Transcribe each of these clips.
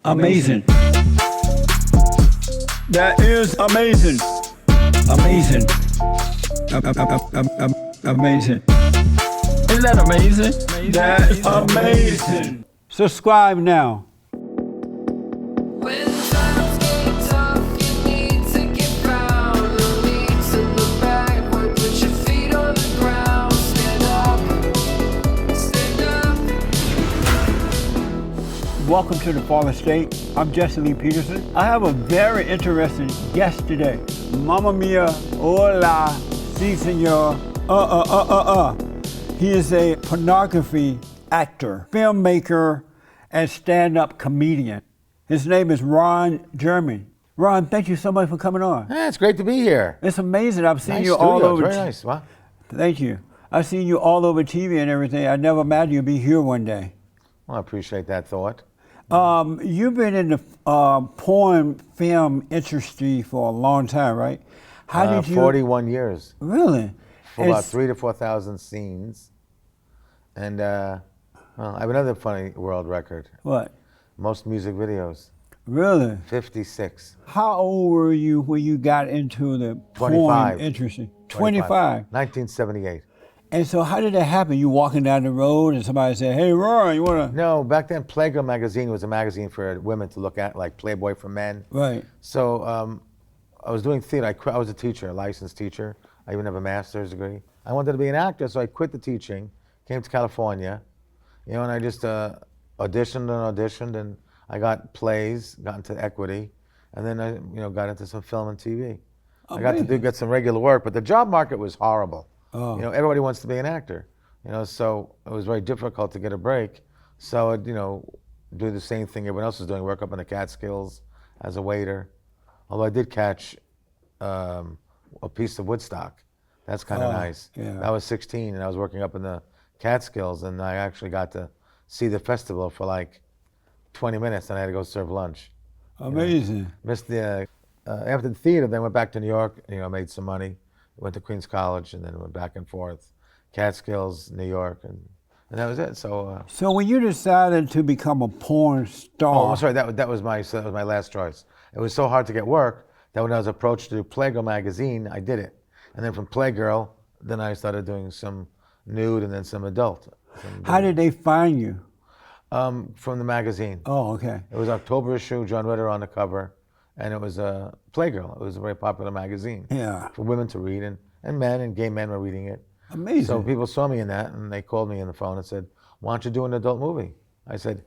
Amazing. That is amazing. Amazing. Amazing. Isn't that amazing? That's amazing. Subscribe now. When times get tough, you need to get down. No need to look backward. Put your feet on the ground. Stand up. Stand up. Welcome to TheFallenState. I'm Jesse Lee Peterson. I have a very interesting guest today. Mamma mia, hola, si senor, He is a pornography actor, filmmaker, and stand-up comedian. His name is Ron Jeremy. Ron, thank you so much for coming on. Yeah, it's great to be here. It's amazing. I've seen Nice you all studio. over. Very nice. Wow. Thank you. I've seen you all over TV and everything. I never imagined you'd be here one day. Well, I appreciate that thought. You've been in the porn film industry for a long time, right? How did you? 41 years. Really? For about 3,000 to 4,000 scenes. And well, I have another funny world record. What? Most music videos. Really? 56. How old were you when you got into the 25. porn industry? 25. 1978. And so how did that happen? You walking down the road and somebody said, "Hey, Ron, you wanna?" No, back then Playgirl magazine was a magazine for women to look at, like Playboy for men. Right. So I was doing theater. I was a teacher, a licensed teacher. I even have a master's degree. I wanted to be an actor, so I quit the teaching, came to California, and I just auditioned, and I got plays, got into equity, and then I got into some film and TV. I got to get some regular work, but the job market was horrible. Oh. Everybody wants to be an actor, so it was very difficult to get a break. So I'd, do the same thing everyone else was doing, work up in the Catskills as a waiter. Although I did catch a piece of Woodstock. That's kind of nice. Yeah. I was 16 and I was working up in the Catskills, and I actually got to see the festival for like 20 minutes, and I had to go serve lunch. Amazing. Missed the after the theater, then went back to New York. Made some money. Went to Queens College, and then went back and forth, Catskills, New York, and that was it. So. So when you decided to become a porn star. Oh, I'm sorry. That was my last choice. It was so hard to get work that when I was approached to do Playgirl magazine, I did it. And then from Playgirl, then I started doing some nude and then some adult. How did they find you? From the magazine. Oh, okay. It was October issue, John Ritter on the cover, and it was Playgirl. It was a very popular magazine. Yeah. For women to read, and men and gay men were reading it. Amazing. So people saw me in that, and they called me on the phone and said, "Why don't you do an adult movie?" I said, "It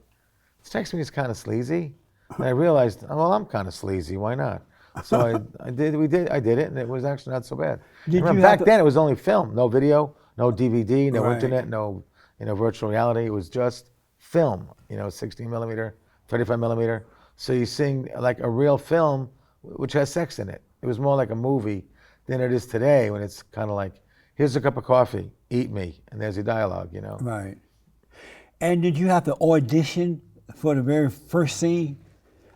strikes me as kind of sleazy." And I realized, well, I'm kind of sleazy. Why not? So I did it, and it was actually not so bad. Back then, it was only film, no video, no DVD, no internet, no virtual reality. It was just film, 16 millimeter, 35 millimeter. So you sing like a real film, which has sex in it. It was more like a movie than it is today, when it's kind of like, here's a cup of coffee, eat me, and there's your dialogue, Right. And did you have to audition for the very first scene?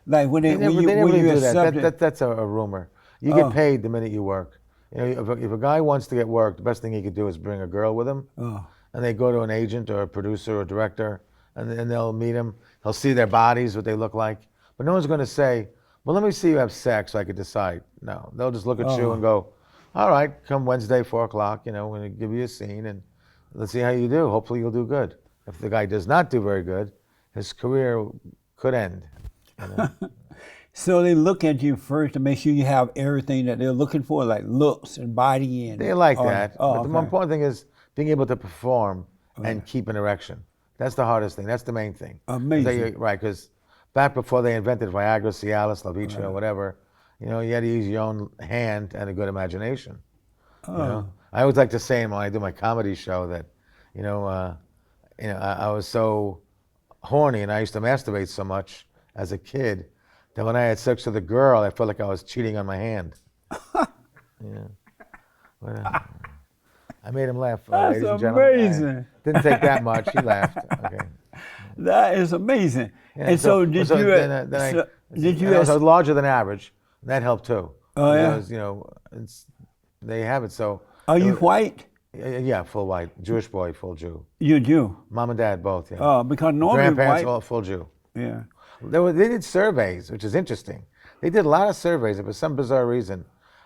Like when they never do that. That's a rumor. You get paid the minute you work. If a guy wants to get work, the best thing he could do is bring a girl with him, and they go to an agent or a producer or a director, and they'll meet him. He'll see their bodies, what they look like, but no one's going to say, "Well, let me see you have sex so I could decide." No, they'll just look at you and go, "All right, come Wednesday, 4 o'clock. We're going to give you a scene, and let's see how you do. Hopefully, you'll do good." If the guy does not do very good, his career could end. So they look at you first to make sure you have everything that they're looking for, like looks and body and. They like that. But the more okay. important thing is being able to perform and keep an erection. That's the hardest thing. That's the main thing. Amazing. Right, because back before they invented Viagra, Cialis, Levitra, or whatever, you had to use your own hand and a good imagination. I always like to say when I do my comedy show that, I was so horny and I used to masturbate so much as a kid that when I had sex with a girl, I felt like I was cheating on my hand. But, I made him laugh, That's ladies and gentlemen. amazing. Didn't take that much. He laughed. Okay. That is amazing. Yeah, and so did you? I was larger than average. And that helped too. Oh yeah. Because, they have it. So. Are you white? Yeah, full white. Jewish boy, full Jew. You Jew. Mom and dad both. Yeah. Oh, because normally grandparents white. all full Jew. Yeah. They did surveys, which is interesting. They did a lot of surveys, and for some bizarre reason,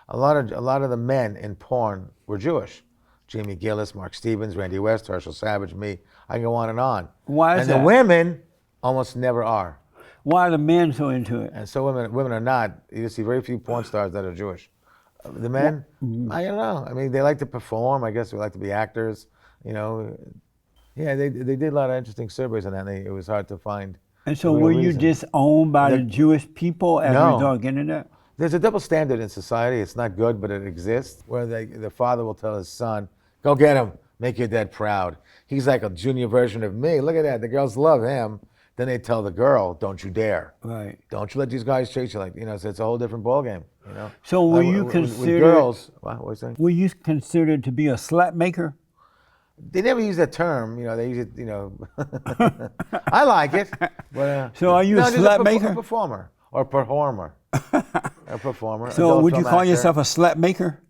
a lot of the men in porn were Jewish. Jamie Gillis, Mark Stevens, Randy West, Herschel Savage, me. I can go on and on. Why is and that? the women almost never are. Why are the men so into it? And so women are not. You see very few porn stars that are Jewish. The men, I don't know. I mean, they like to perform. I guess they like to be actors. You know, yeah. They did a lot of interesting surveys on that. It was hard to find. And so the real were you reason. disowned by the Jewish people as a No. result of getting that? There's a double standard in society. It's not good, but it exists. Where the father will tell his son, "Go get him, make your dad proud." He's like a junior version of me. Look at that. The girls love him. Then they tell the girl, "Don't you dare! Right. Don't you let these guys treat you like So it's a whole different ballgame. You know. So were you with considered? girls? What was that? Were you considered to be a slut maker? They never use that term. They use it. I like it. But, So are you a just slut a maker? performer or performer? A performer. So adult would you film call actor. yourself a slut maker?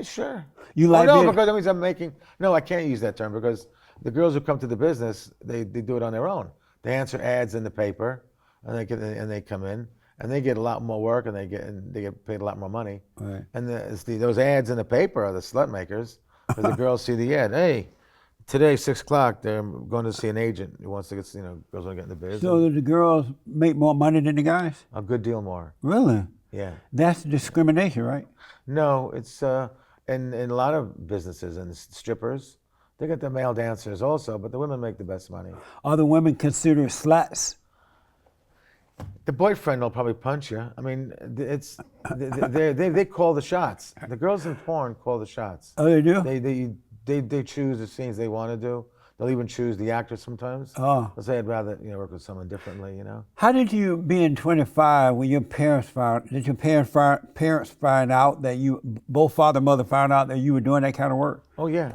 Sure. You like no, being- because that means I'm making. No, I can't use that term because the girls who come to the business, they do it on their own. They answer ads in the paper, and they come in, and they get a lot more work, and they get paid a lot more money. Right. And those ads in the paper are the slut makers, because the girls see the ad. Hey, today 6 o'clock, they're going to see an agent who wants to get. Girls want to get in the biz. So the girls make more money than the guys? A good deal more. Really? Yeah. That's discrimination, right? No, it's in a lot of businesses and strippers, they get the male dancers also, but the women make the best money. Are the women considered sluts? The boyfriend will probably punch you. I mean, they call the shots. The girls in porn call the shots. Oh, they do? They choose the scenes they want to do. They'll even choose the actor sometimes. Oh. They'll say, I'd rather work with someone differently. How did you, being 25, when your parents did your parents find out that both father and mother found out that you were doing that kind of work? Oh yeah.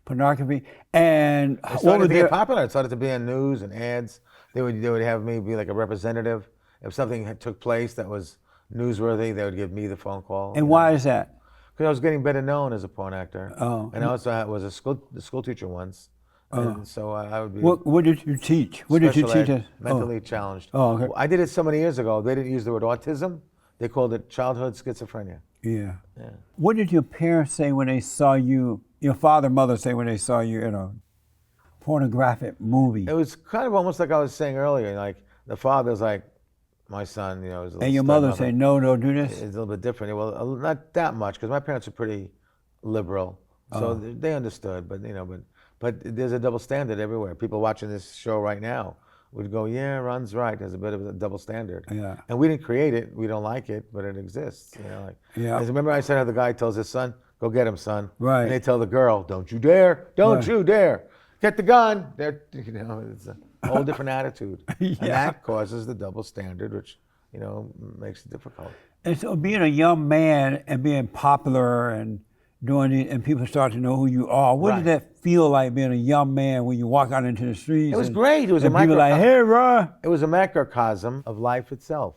Pornography. And It started to get popular. It started to be in news and ads. They would have me be like a representative. If something took place that was newsworthy, they would give me the phone call. And why is that? Because I was getting better known as a porn actor. Oh. And I also was a school teacher once. And so I would be What did you teach? What did you special teach ed, us? mentally challenged. Oh, okay. I did it so many years ago. They didn't use the word autism. They called it childhood schizophrenia. Yeah. Yeah. What did your parents say when they saw you, your father and mother say when they saw you in a pornographic movie? It was kind of almost like I was saying earlier. Like the father's like, my son, is a little And your mother stubborn. say, no, don't do this? It's a little bit different. Well, not that much, because my parents are pretty liberal, so they understood. But there's a double standard everywhere. People watching this show right now would go, "Yeah, Ron's right. There's a bit of a double standard." Yeah. And we didn't create it. We don't like it, but it exists. Yeah. Remember I said how the guy tells his son, "Go get him, son." Right. And they tell the girl, "Don't you dare! Don't Right. you dare! Get the gun!" It's a whole different attitude, and that causes the double standard, which makes it difficult. And so being a young man and being popular and doing it, and people start to know who you are, what did that feel like being a young man when you walk out into the streets? It was great. It was and a people like, hey, Ron. It was a microcosm of life itself.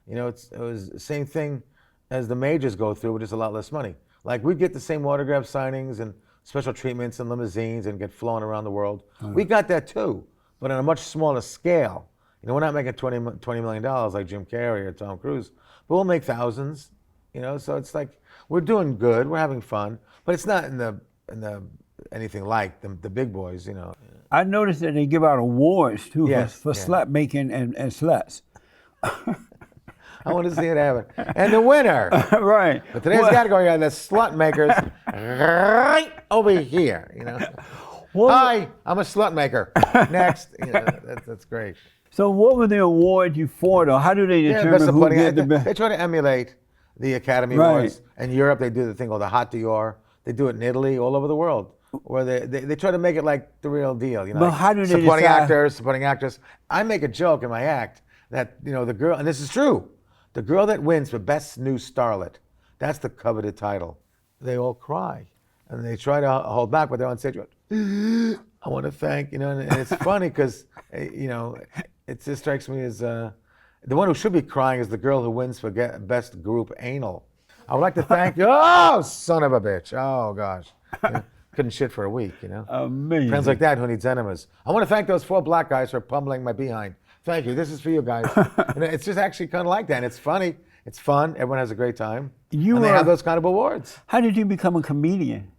It was the same thing as the majors go through, with just a lot less money. Like we get the same autograph signings and special treatments and limousines and get flown around the world. We got that too, but on a much smaller scale. We're not making $20 million like Jim Carrey or Tom Cruise, but we'll make thousands. So it's like we're doing good, we're having fun, but it's not in the anything like the big boys. I noticed that they give out awards too for yeah. slut making and sluts. I want to see it happen. And the winner. Right. But today's category are the slut makers right over here. Hi, I'm a slut maker. Next. That's great. So what were the awards you for though? How do they determine best who supporting get the actor. best? They try to emulate the Academy Right. Awards. In Europe, they do the thing called the Hot Dior. They do it in Italy, all over the world, where they try to make it like the real deal. But like how do they supporting decide- actors, supporting actress. I make a joke in my act that the girl, and this is true, the girl that wins for Best New Starlet, that's the coveted title. They all cry, and they try to hold back, but they're on stage. I want to thank, and it's funny because, it just strikes me as the one who should be crying is the girl who wins for Best Group Anal. I would like to thank you. Oh, son of a bitch. Oh, gosh. Couldn't shit for a week, Amazing. Friends like that who needs enemas. I want to thank those 4 black guys for pummeling my behind. Thank you. This is for you guys. And it's just actually kind of like that. And it's funny. It's fun. Everyone has a great time. And they have those kind of awards. How did you become a comedian?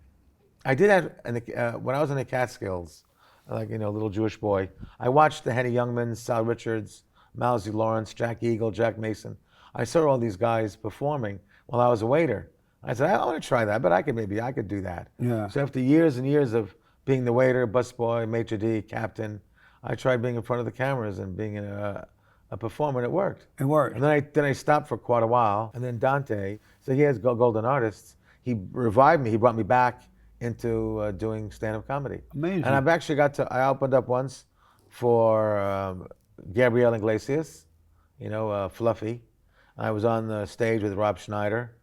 I did that when I was in the Catskills, like, little Jewish boy. I watched the Henny Youngmans, Sal Richards, Mousy Lawrence, Jack Eagle, Jack Mason. I saw all these guys performing while I was a waiter. I said, I want to try that, but I could do that. Yeah. So after years and years of being the waiter, busboy, maitre d', captain, I tried being in front of the cameras and being a performer, and it worked. It worked. And then I stopped for quite a while. And then Dante, so he has Golden Artists. He revived me. He brought me back into doing stand-up comedy. Amazing. And I've actually I opened up once for Gabrielle Iglesias, Fluffy. I was on the stage with Rob Schneider,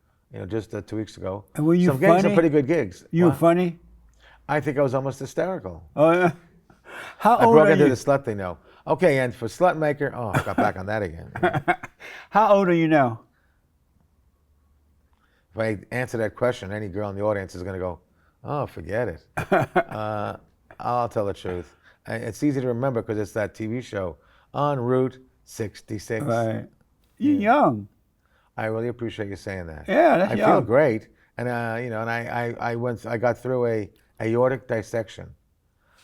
just 2 weeks ago. And were you so I'm getting funny? some pretty good gigs. You were funny? I think I was almost hysterical. Oh, yeah. How I old broke are into you? the slut thing now. Okay, and for Slutmaker, I got back on that again. How old are you now? If I answer that question, any girl in the audience is going to go, oh, forget it. I'll tell the truth. It's easy to remember because it's that TV show, En Route 66. Right. You're young. I really appreciate you saying that. Yeah, that's I young. feel great. And, I got through a aortic dissection.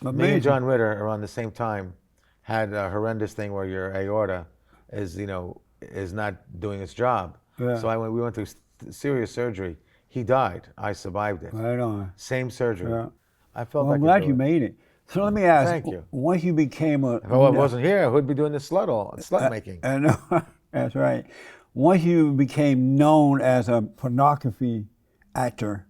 Me Amazing. and John Ritter around the same time had a horrendous thing where your aorta is not doing its job. Yeah. So we went through serious surgery. He died. I survived it. Right on. Same surgery. Yeah. I felt Well, I'm like glad you made it. So let me ask. Thank you. Once you became a... If I wasn't here, who'd be doing the slut making? I know. That's right. Once you became known as a pornography actor,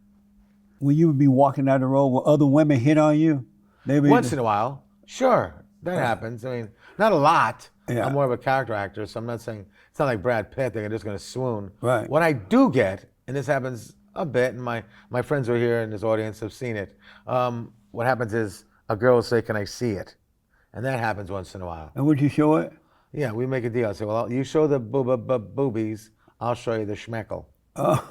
will you be walking down the road with other women hit on you? Once in a while, sure, that happens. I mean, not a lot. Yeah. I'm more of a character actor, so I'm not saying it's not like Brad Pitt. They're just going to swoon. Right. What I do get, and this happens a bit, and my friends who are here in this audience have seen it. What happens is a girl will say, "Can I see it?" And that happens once in a while. And would you show it? Yeah, we make a deal. I say, "Well, you show the boobies, I'll show you the schmeckle." Oh,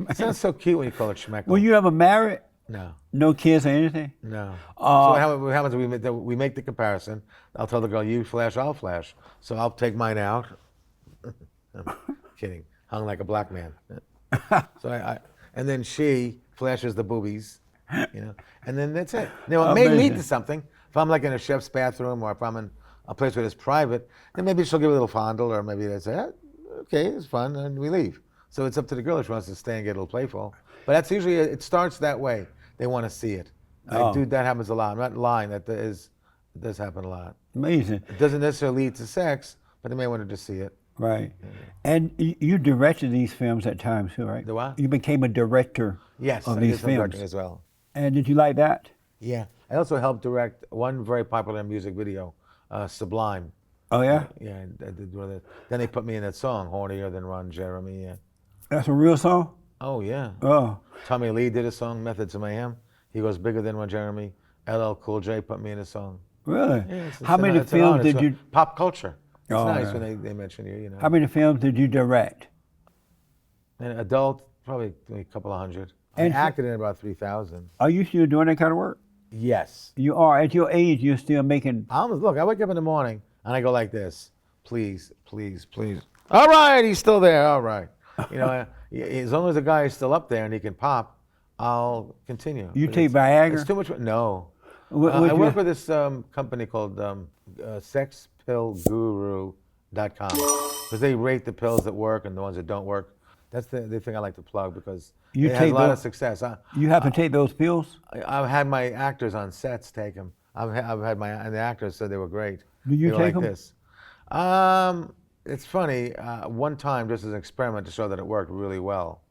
It sounds so cute when you call it schmeckle. were you ever married? No. No kids or anything? No. So what happens is we make the comparison. I'll tell the girl, you flash, I'll flash. So I'll take mine out. I'm kidding. Hung like a black man. So and then she flashes the boobies, and then that's it. Now it may lead to something. If I'm like in a chef's bathroom or if I'm in a place where it's private, then maybe she'll give a little fondle or maybe they say, okay, it's fun, and we leave. So it's up to the girl if she wants to stay and get a little playful. But that's usually, it starts that way. They want to see it. That happens a lot. I'm not lying. It does happen a lot. Amazing. It doesn't necessarily lead to sex, but they may want to just see it. Right. And you directed these films at times too, right? The what? You became a director Yes, of I these did some films. directing as well. And did you like that? Yeah. I also helped direct one very popular music video, Sublime. Oh, yeah? Yeah, I did one of the, then they put me in that song, Hornier Than Ron Jeremy. Yeah. That's a real song? Oh, yeah. Oh, Tommy Lee did a song, Methods of Mayhem. He goes bigger than Ron Jeremy. LL Cool J put me in a song. really? Yeah, How many it's an films honor. did It's you... Pop culture. It's Oh, nice yeah. when they mention you, How many films did you direct? And adult, probably a couple of hundred. I And- acted in about 3,000. Are you still doing that kind of work? Yes. You are. At your age, you're still making... Look, I wake up in the morning and I go like this. Please, please, please. All right, he's still there. All right. As long as the guy is still up there and he can pop, I'll continue. You But take it's Viagra? too much. No. What I you- work with this company called sexpillguru.com because they rate the pills that work and the ones that don't work. That's the thing I like to plug because You it has take a lot those- of success. You have to take those pills? I've had my actors on sets take them. I've had and the actors said they were great. Do you They were take like 'em? this. It's funny. One time, just as an experiment to show that it worked really well.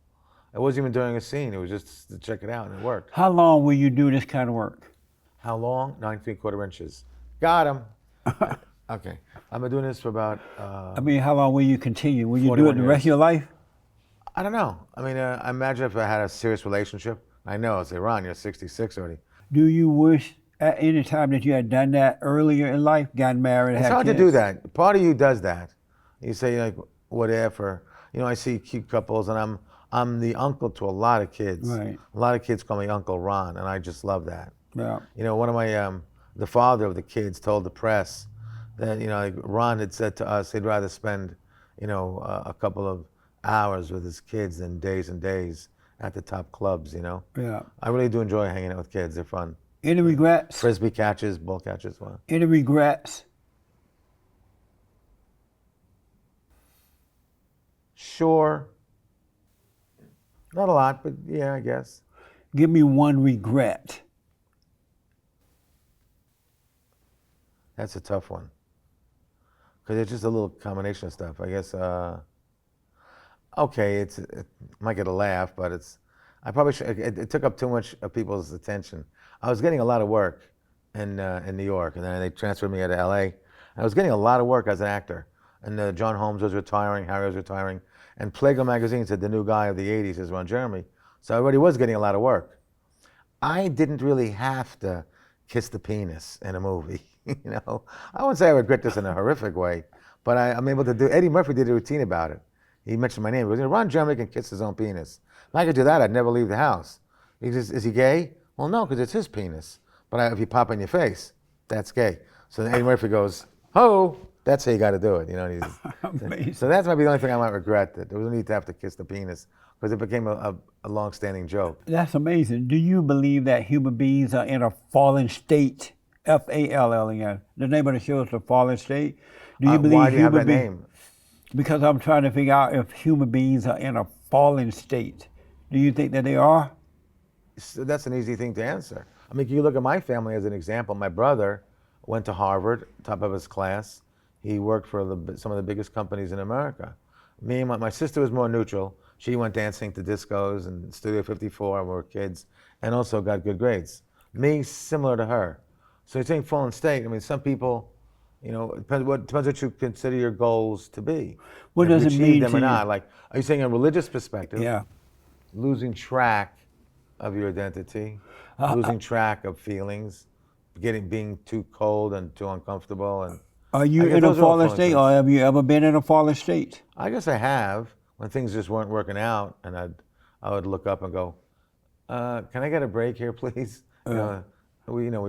I wasn't even doing a scene. It was just to check it out, and it worked. How long will you do this kind of work? How long? 9 3/4 inches. Got him. Okay. I've been doing this for about. I mean, how long will you continue? Will you do 41 it the rest of your life? I don't know. I mean, I imagine if I had a serious relationship. I know. I'd say, Ron, you're 66 already. Do you wish at any time that you had done that earlier in life, gotten married, It's had hard kids? to do that. Part of you does that. You say like, what if, or I see cute couples, and I'm the uncle to a lot of kids. Right. A lot of kids call me Uncle Ron, and I just love that. Yeah. One of my the father of the kids told the press that, like Ron had said to us, he'd rather spend, a couple of hours with his kids than days and days at the top clubs, Yeah. I really do enjoy hanging out with kids. They're fun. Any regrets? Frisbee catches, ball catches. Well, Any regrets? sure. Not a lot, but yeah, I guess. Give me one regret. That's a tough one. Because it's just a little combination of stuff. I guess, okay, it might get a laugh, but I probably should, it took up too much of people's attention. I was getting a lot of work in New York, and then they transferred me to LA. I was getting a lot of work as an actor. And John Holmes was retiring, Harry was retiring. And Playgo magazine said the new guy of the 80s is Ron Jeremy. So I already was getting a lot of work. I didn't really have to kiss the penis in a movie. I wouldn't say I regret this in a horrific way, but I'm able to do. Eddie Murphy did a routine about it. He mentioned my name. He goes, Ron Jeremy can kiss his own penis. If I could do that, I'd never leave the house. He says, is he gay? Well, no, because it's his penis. But if you pop in your face, that's gay. So then Eddie Murphy goes, oh, that's how you got to do it. Amazing. So that's maybe the only thing I might regret, that there was no need to have to kiss the penis, because it became a long-standing joke. That's amazing. Do you believe that human beings are in a fallen state? Fallen. The name of the show is The Fallen State. Do you believe why do you have human that beings? name? Because I'm trying to figure out if human beings are in a fallen state. Do you think that they are? So that's an easy thing to answer. I mean, you look at my family as an example. My brother went to Harvard, top of his class. He worked for some of the biggest companies in America. Me and my sister was more neutral. She went dancing to discos and Studio 54 when we were kids, and also got good grades. Me, similar to her. So you're saying fallen state. I mean, some people, it depends what you consider your goals to be. What does it mean them to or you? not? Like, are you saying a religious perspective? Yeah. Losing track of your identity, losing track of feelings, being too cold and too uncomfortable, and Are you I guess in a those are all fallen state, states. or have you ever been in a fallen state? I guess I have, when things just weren't working out, and I would look up and go, "Can I get a break here, please?" We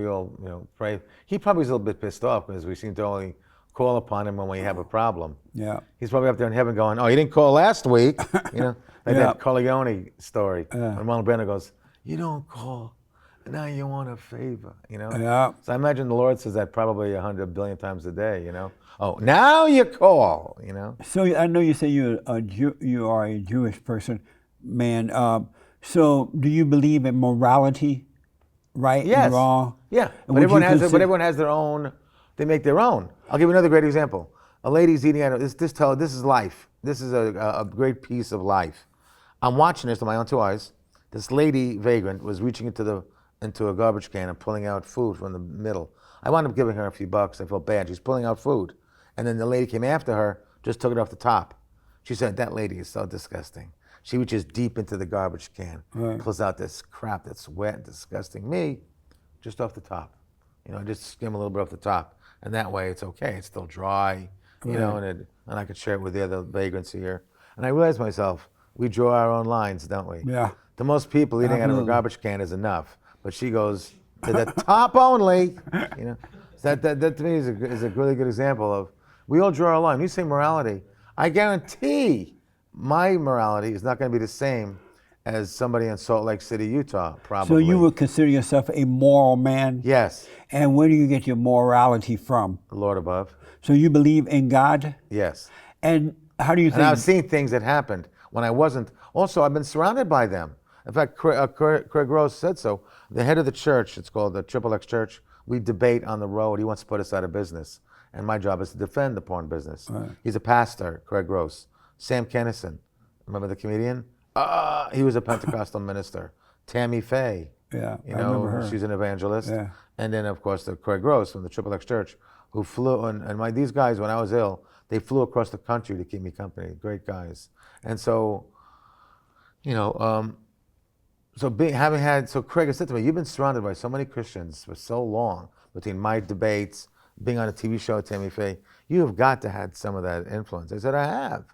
all pray. He probably was a little bit pissed off because we seem to only call upon him when we have a problem. Yeah. He's probably up there in heaven going, "Oh, you didn't call last week," like Yeah. that Corleone story. Yeah. When Marlon Brando goes, "You don't call, and now you want a favor," Yeah. So I imagine the Lord says that probably 100 billion times a day. Oh, now you call. So I know you say you are a Jewish person, man. So do you believe in morality, right Yes. and wrong? Yeah, And but would you everyone has their own. They make their own. I'll give you another great example. A lady's eating out of this. This is life. This is a great piece of life. I'm watching this with my own two eyes. This lady vagrant was reaching into a garbage can and pulling out food from the middle. I wound up giving her a few bucks. I felt bad. She's pulling out food, and then the lady came after her, just took it off the top. She said, "That lady is so disgusting." She reaches deep into the garbage can, pulls out this crap that's wet and disgusting. Me, just off the top. Just skim a little bit off the top. And that way it's okay. It's still dry, and I could share it with the other vagrants here. And I realized myself, we draw our own lines, don't we? Yeah. To most people, eating out of a Absolutely. garbage can is enough. But she goes to the top only. So that to me is a really good example of, we all draw our line. You say morality. I guarantee my morality is not going to be the same as somebody in Salt Lake City, Utah, probably. So you would consider yourself a moral man? Yes, And where do you get your morality from? the Lord above. So you believe in God? Yes. And how do you And think? I've seen things that happened when I wasn't. Also, I've been surrounded by them. In fact, Craig Rose said so. The head of the church, it's called the Triple X Church, we debate on the road. He wants to put us out of business. And my job is to defend the porn business. Right. He's a pastor, Craig Rose. Sam Kennison, remember the comedian? He was a Pentecostal minister. Tammy Faye, Yeah, I remember her. she's an evangelist. Yeah. And then, of course, the Craig Rose from the Triple X Church, who flew, and these guys, when I was ill, they flew across the country to keep me company. Great guys. And so, so Craig has said to me, you've been surrounded by so many Christians for so long, between my debates, being on a TV show with Tammy Faye, you have got to have some of that influence. I said, I have.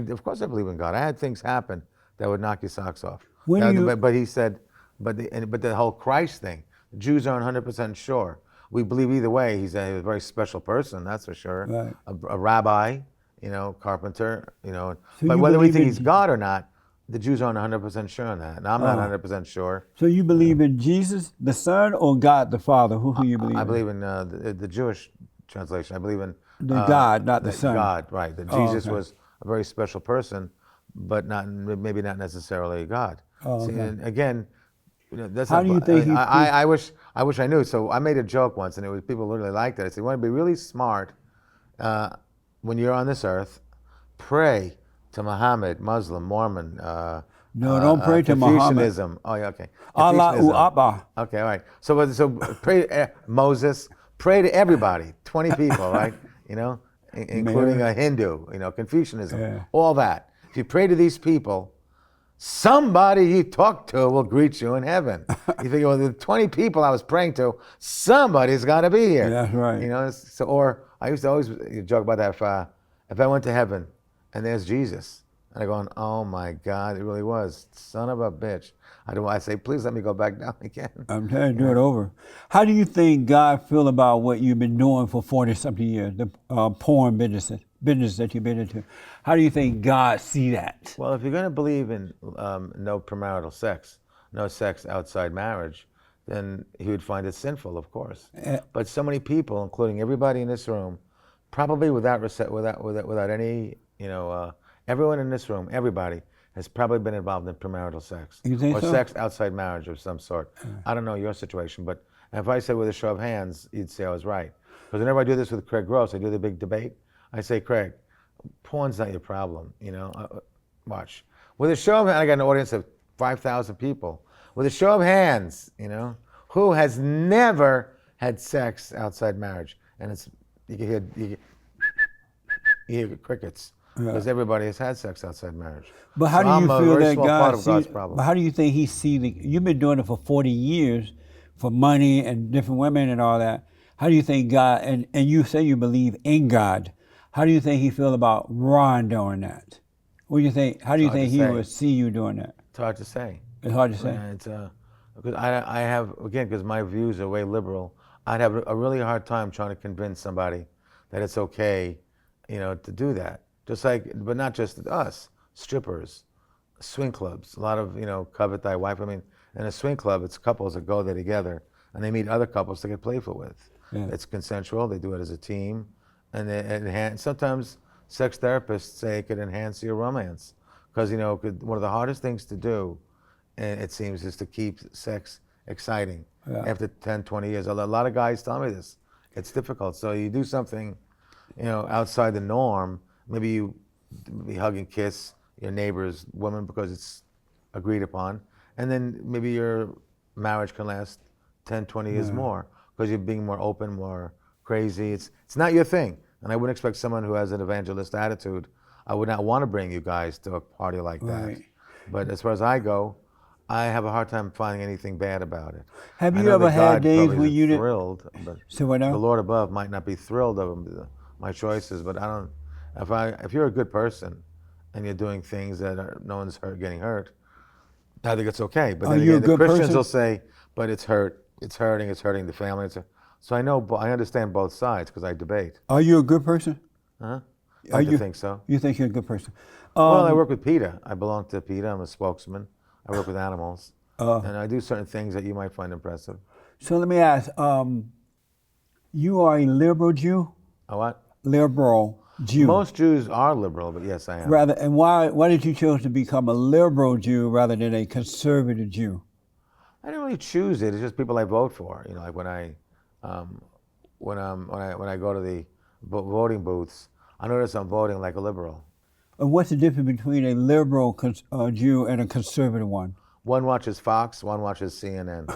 Of course I believe in God. I had things happen that would knock your socks off. When you- But he said, but the whole Christ thing, the Jews aren't 100% sure. we believe either way. He's a very special person, that's for sure. Right. A rabbi, carpenter, So But you whether we believe think in he's God or not, the Jews aren't 100% sure on that. And I'm not 100% sure. So you believe in Jesus, the Son, or God, the Father? Who you believe I in? believe in the Jewish translation. I believe in The God, not the Son. God, right? That Oh, Jesus okay. was a very special person, but maybe not necessarily God. Oh, See, okay. and again, that's How not, do you think he I wish I knew. So I made a joke once, and it was people really liked it. I said, "You want to be really smart when you're on this earth, pray to Muhammad, Muslim, Mormon." No, don't pray to Muhammad. Confucianism. Oh, yeah, okay. Allah Confucianism. Abba. Okay, all right. So pray Moses. Pray to everybody, 20 people, right? Including a Hindu. Confucianism. Yeah. All that. If you pray to these people, somebody you talk to will greet you in heaven. You think, well, the 20 people I was praying to, somebody's got to be here. That's right. So, or I used to always joke about that. If I went to heaven and there's Jesus, and I go, oh my God, it really was. Son of a bitch. I say, please let me go back down again. I'm telling you, do it over. How do you think God feel about what you've been doing for 40-something years, the porn business that you've been into? How do you think God see that? Well, if you're going to believe in no premarital sex, no sex outside marriage, then he would find it sinful, of course. But so many people, including everybody in this room, probably without any, everyone in this room, everybody, has probably been involved in premarital sex. You think or so? sex outside marriage of some sort. I don't know your situation, but if I said with a show of hands, you'd say I was right. Because whenever I do this with Craig Gross, I do the big debate, I say, Craig, porn's not your problem, watch. With a show of hands, I got an audience of 5,000 people. With a show of hands, who has never had sex outside marriage? And you can hear crickets. Because everybody has had sex outside marriage. But how So do you I'm a feel very that small God part of God's sees? problem. But how do you think He see you've been doing it for 40 years, for money and different women and all that. How do you think God and you say you believe in God? How do you think He feel about Ron doing that? What do you think? How do you hard think to He say. would see you doing that? It's hard to say. It's hard to say. It's because I have, again, because my views are way liberal, I'd have a really hard time trying to convince somebody that it's okay, to do that. Just like, but not just us, strippers, swing clubs. A lot of, covet thy wife. I mean, in a swing club, it's couples that go there together and they meet other couples to get playful with. Yeah. It's consensual. They do it as a team, and sometimes sex therapists say it could enhance your romance, because one of the hardest things to do, and it seems, is to keep sex exciting. Yeah. After 10, 20 years. A lot of guys tell me this. It's difficult. So you do something, outside the norm. Maybe you hug and kiss your neighbor's woman because it's agreed upon. And then maybe your marriage can last 10, 20 years more because you're being more open, more crazy. It's not your thing. And I wouldn't expect someone who has an evangelist attitude. I would not want to bring you guys to a party like that. Right. But as far as I go, I have a hard time finding anything bad about it. Have I you know ever that had God days probably when isn't you didn't? thrilled, but So what now? the Lord above might not be thrilled of my choices. But I don't. If you're a good person and you're doing things that no one's getting hurt, I think it's okay. But Are then you a again, the good Christians person? will say, "But it's hurting the family." So I understand both sides because I debate. Are you a good person? I Are like to you? think so. You think you're a good person? Well, I work with PETA. I belong to PETA. I'm a spokesman. I work with animals. And I do certain things that you might find impressive. So let me ask. You are a liberal Jew. A what? Liberal Jew. Most Jews are liberal, but yes, I am. Rather, and why did you choose to become a liberal Jew rather than a conservative Jew? I didn't really choose it. It's just people I vote for. Like when I go to the voting booths, I notice I'm voting like a liberal. And what's the difference between a liberal Jew and a conservative one? One watches Fox, one watches CNN.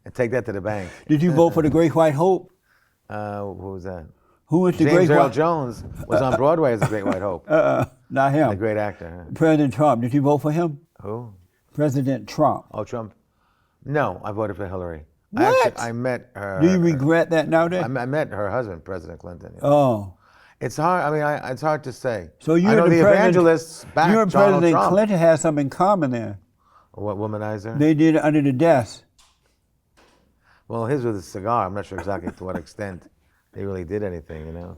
And take that to the bank. Did you vote for the Great White Hope? Who was that? Who was the James Great Earl White? Jones was on Broadway as the Great White Hope. Not him. A great actor. President Trump. Did you vote for him? Who? President Trump. Oh, Trump. No, I voted for Hillary. What? I met her. Do you regret that nowadays? I met her husband, President Clinton. Yeah. Oh. It's hard. I mean, it's hard to say. So you I know and the evangelists back you and Donald President Trump. Clinton had something in common there. What, womanizer? They did it under the desk. Well, his was a cigar. I'm not sure exactly to what extent they really did anything, you know.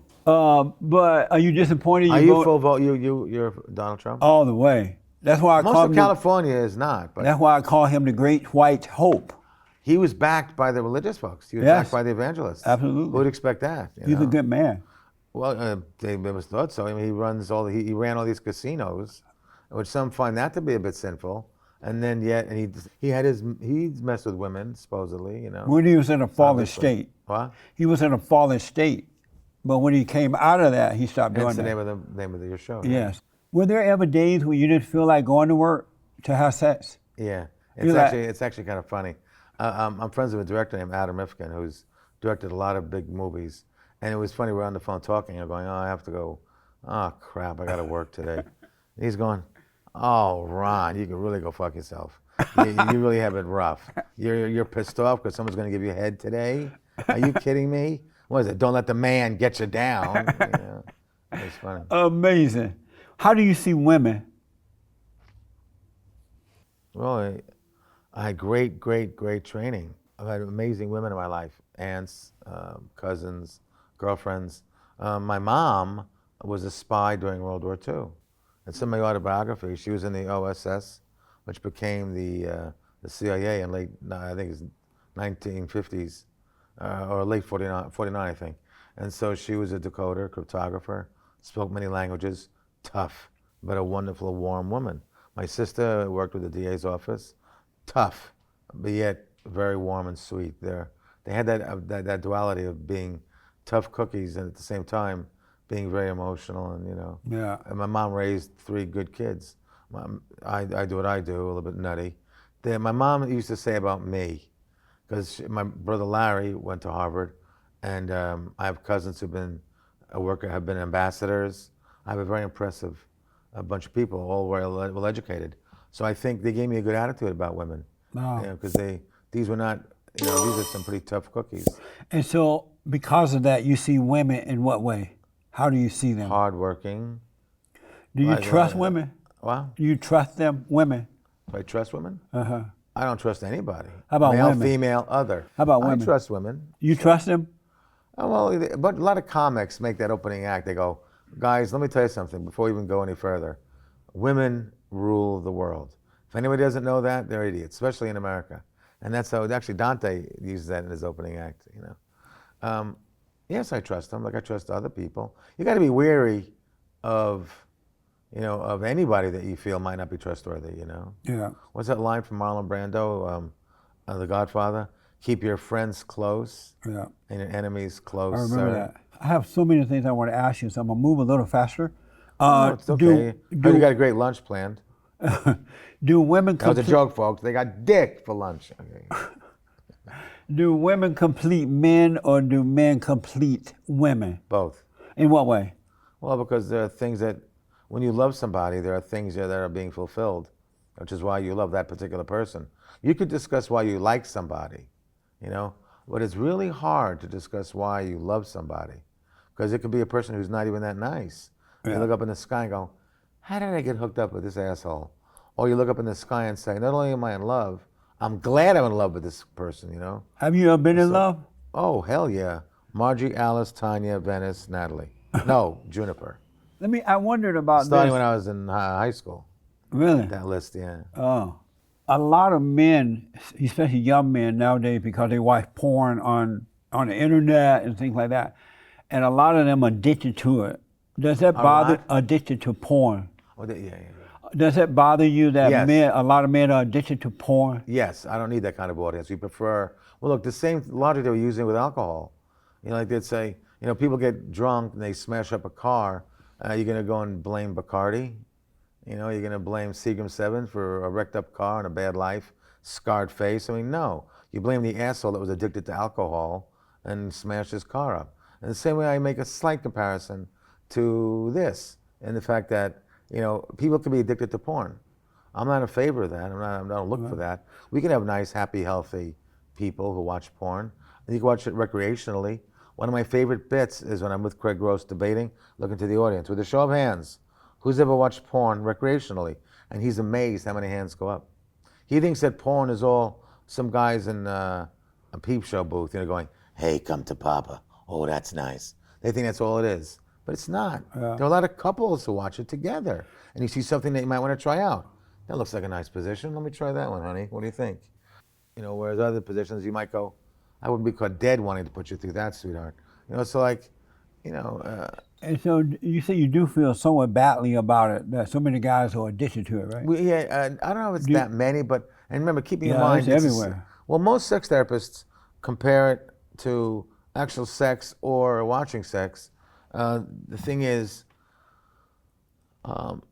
But are you disappointed? Are you vote full vote? You're Donald Trump? all the way. That's why I Most call of him. California is not, but That's why I call him the Great White Hope. he was backed by the religious folks. He was Yes. backed by the evangelists. Absolutely. Who would expect that? You He's know? a good man. Well, they must thought so. I mean, he ran all these casinos, which some find that to be a bit sinful. And then he's messed with women supposedly, you know. When he was in a fallen Obviously. state, What? he was in a fallen state. But when he came out of that, he stopped doing That's the that. name of your show. Right? Yes. Were there ever days when you didn't feel like going to work to have sex? Yeah, You like- it's actually kind of funny. I'm friends with a director named Adam Rifkin, who's directed a lot of big movies. And it was funny, we're on the phone talking, I'm going, oh, I have to go, oh crap, I gotta work today. And he's going, oh, Ron, you can really go fuck yourself. You really have it rough. You're pissed off because someone's gonna give you head today? Are you kidding me? What is it, don't let the man get you down? You know, it's funny. Amazing. How do you see women? Well, I had great training. I've had amazing women in my life, aunts, cousins, girlfriends. My mom was a spy during World War II. It's in my autobiography. She was in the OSS, which became the CIA in late, I think it's 1950s, or late 49, I think. And so she was a decoder, cryptographer, spoke many languages, tough, but a wonderful, warm woman. My sister worked with the DA's office, tough, but yet very warm and sweet. They had that duality of being tough cookies and at the same time being very emotional and, you know. Yeah. And my mom raised 3 good kids. I do what I do, a little bit nutty. My mom used to say about me, because my brother Larry went to Harvard, and I have cousins have been ambassadors. I have a very impressive bunch of people, all well educated. So I think they gave me a good attitude about women, because these were not, these are some pretty tough cookies. And so because of that, you see women in what way? How do you see them? Hardworking. Do you trust women? Well, Do you trust them, women? do I trust women? Uh-huh. I don't trust anybody. How about male, women? female, other. How about women? I trust women. You trust them? Well, but a lot of comics make that opening act. They go, guys, let me tell you something before we even go any further. Women rule the world. If anybody doesn't know that, they're idiots, especially in America. And that's how, actually Dante uses that in his opening act, you know. Yes, I trust them like I trust other people. You got to be wary of, of anybody that you feel might not be trustworthy, you know. Yeah. What's that line from Marlon Brando, The Godfather? Keep your friends close Yeah. and your enemies close. I remember that. I have so many things I want to ask you, so I'm going to move a little faster. No, it's okay. You got a great lunch planned. Do women That was a joke, folks. They got dick for lunch. Okay. Do women complete men or do men complete women? Both. In what way? Well, because there are things that, when you love somebody, there are things that are being fulfilled, which is why you love that particular person. You could discuss why you like somebody, but it's really hard to discuss why you love somebody, because it could be a person who's not even that nice. Yeah. You look up in the sky and go, how did I get hooked up with this asshole? Or you look up in the sky and say, not only am I in love, I'm glad I'm in love with this person, Have you ever been in love? Oh, hell yeah. Margie, Alice, Tanya, Venice, Natalie. No, Juniper. I wondered about Starting this. when I was in high school. Really? That list, yeah. Oh. A lot of men, especially young men nowadays, because they watch porn on the internet and things like that, and a lot of them are addicted to it. Does that bother, addicted to porn? Oh, yeah. Does that bother you that Yes. a lot of men are addicted to porn? Yes, I don't need that kind of audience. We prefer, well, look, the same logic they were using with alcohol. Like they'd say, people get drunk and they smash up a car. You're going to go and blame Bacardi? You're going to blame Seagram 7 for a wrecked up car and a bad life, scarred face? I mean, no. You blame the asshole that was addicted to alcohol and smashed his car up. And the same way I make a slight comparison to this, and the fact that, people can be addicted to porn. I'm not in favor of that. I don't look for that. We can have nice, happy, healthy people who watch porn. And you can watch it recreationally. One of my favorite bits is when I'm with Craig Gross debating, looking to the audience, with a show of hands, who's ever watched porn recreationally? And he's amazed how many hands go up. He thinks that porn is all some guys in a peep show booth, going, "Hey, come to Papa. Oh, that's nice." They think that's all it is, but it's not. Yeah. There are a lot of couples who watch it together, and you see something that you might want to try out. That looks like a nice position. Let me try that one, honey. What do you think? Whereas other positions you might go, I wouldn't be caught dead wanting to put you through that, sweetheart. So like, And so you say you do feel somewhat badly about it. That so many guys are addicted to it, right? I don't know if it's that many, but and remember, keep in Yeah, mind, it's everywhere. Well, most sex therapists compare it to actual sex or watching sex. The thing is,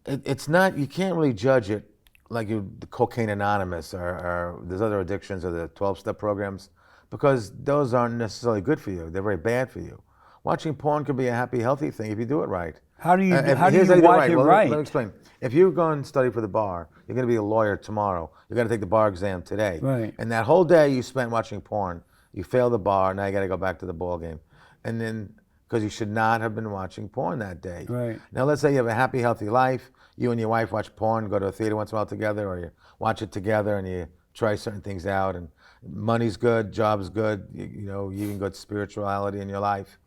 it's not. You can't really judge it like the Cocaine Anonymous or there's other addictions or the 12-step programs, because those aren't necessarily good for you. They're very bad for you. Watching porn can be a happy, healthy thing if you do it right. How do you Here's watch do it right? Let me explain. If you go and study for the bar, you're going to be a lawyer tomorrow. You're going to take the bar exam today. Right. And that whole day you spent watching porn, you failed the bar, now you got to go back to the ball game. And then, because you should not have been watching porn that day. Right. Now let's say you have a happy, healthy life. You and your wife watch porn, go to a theater once in a while together, or you watch it together and you try certain things out, and money's good, job's good, you even got spirituality in your life.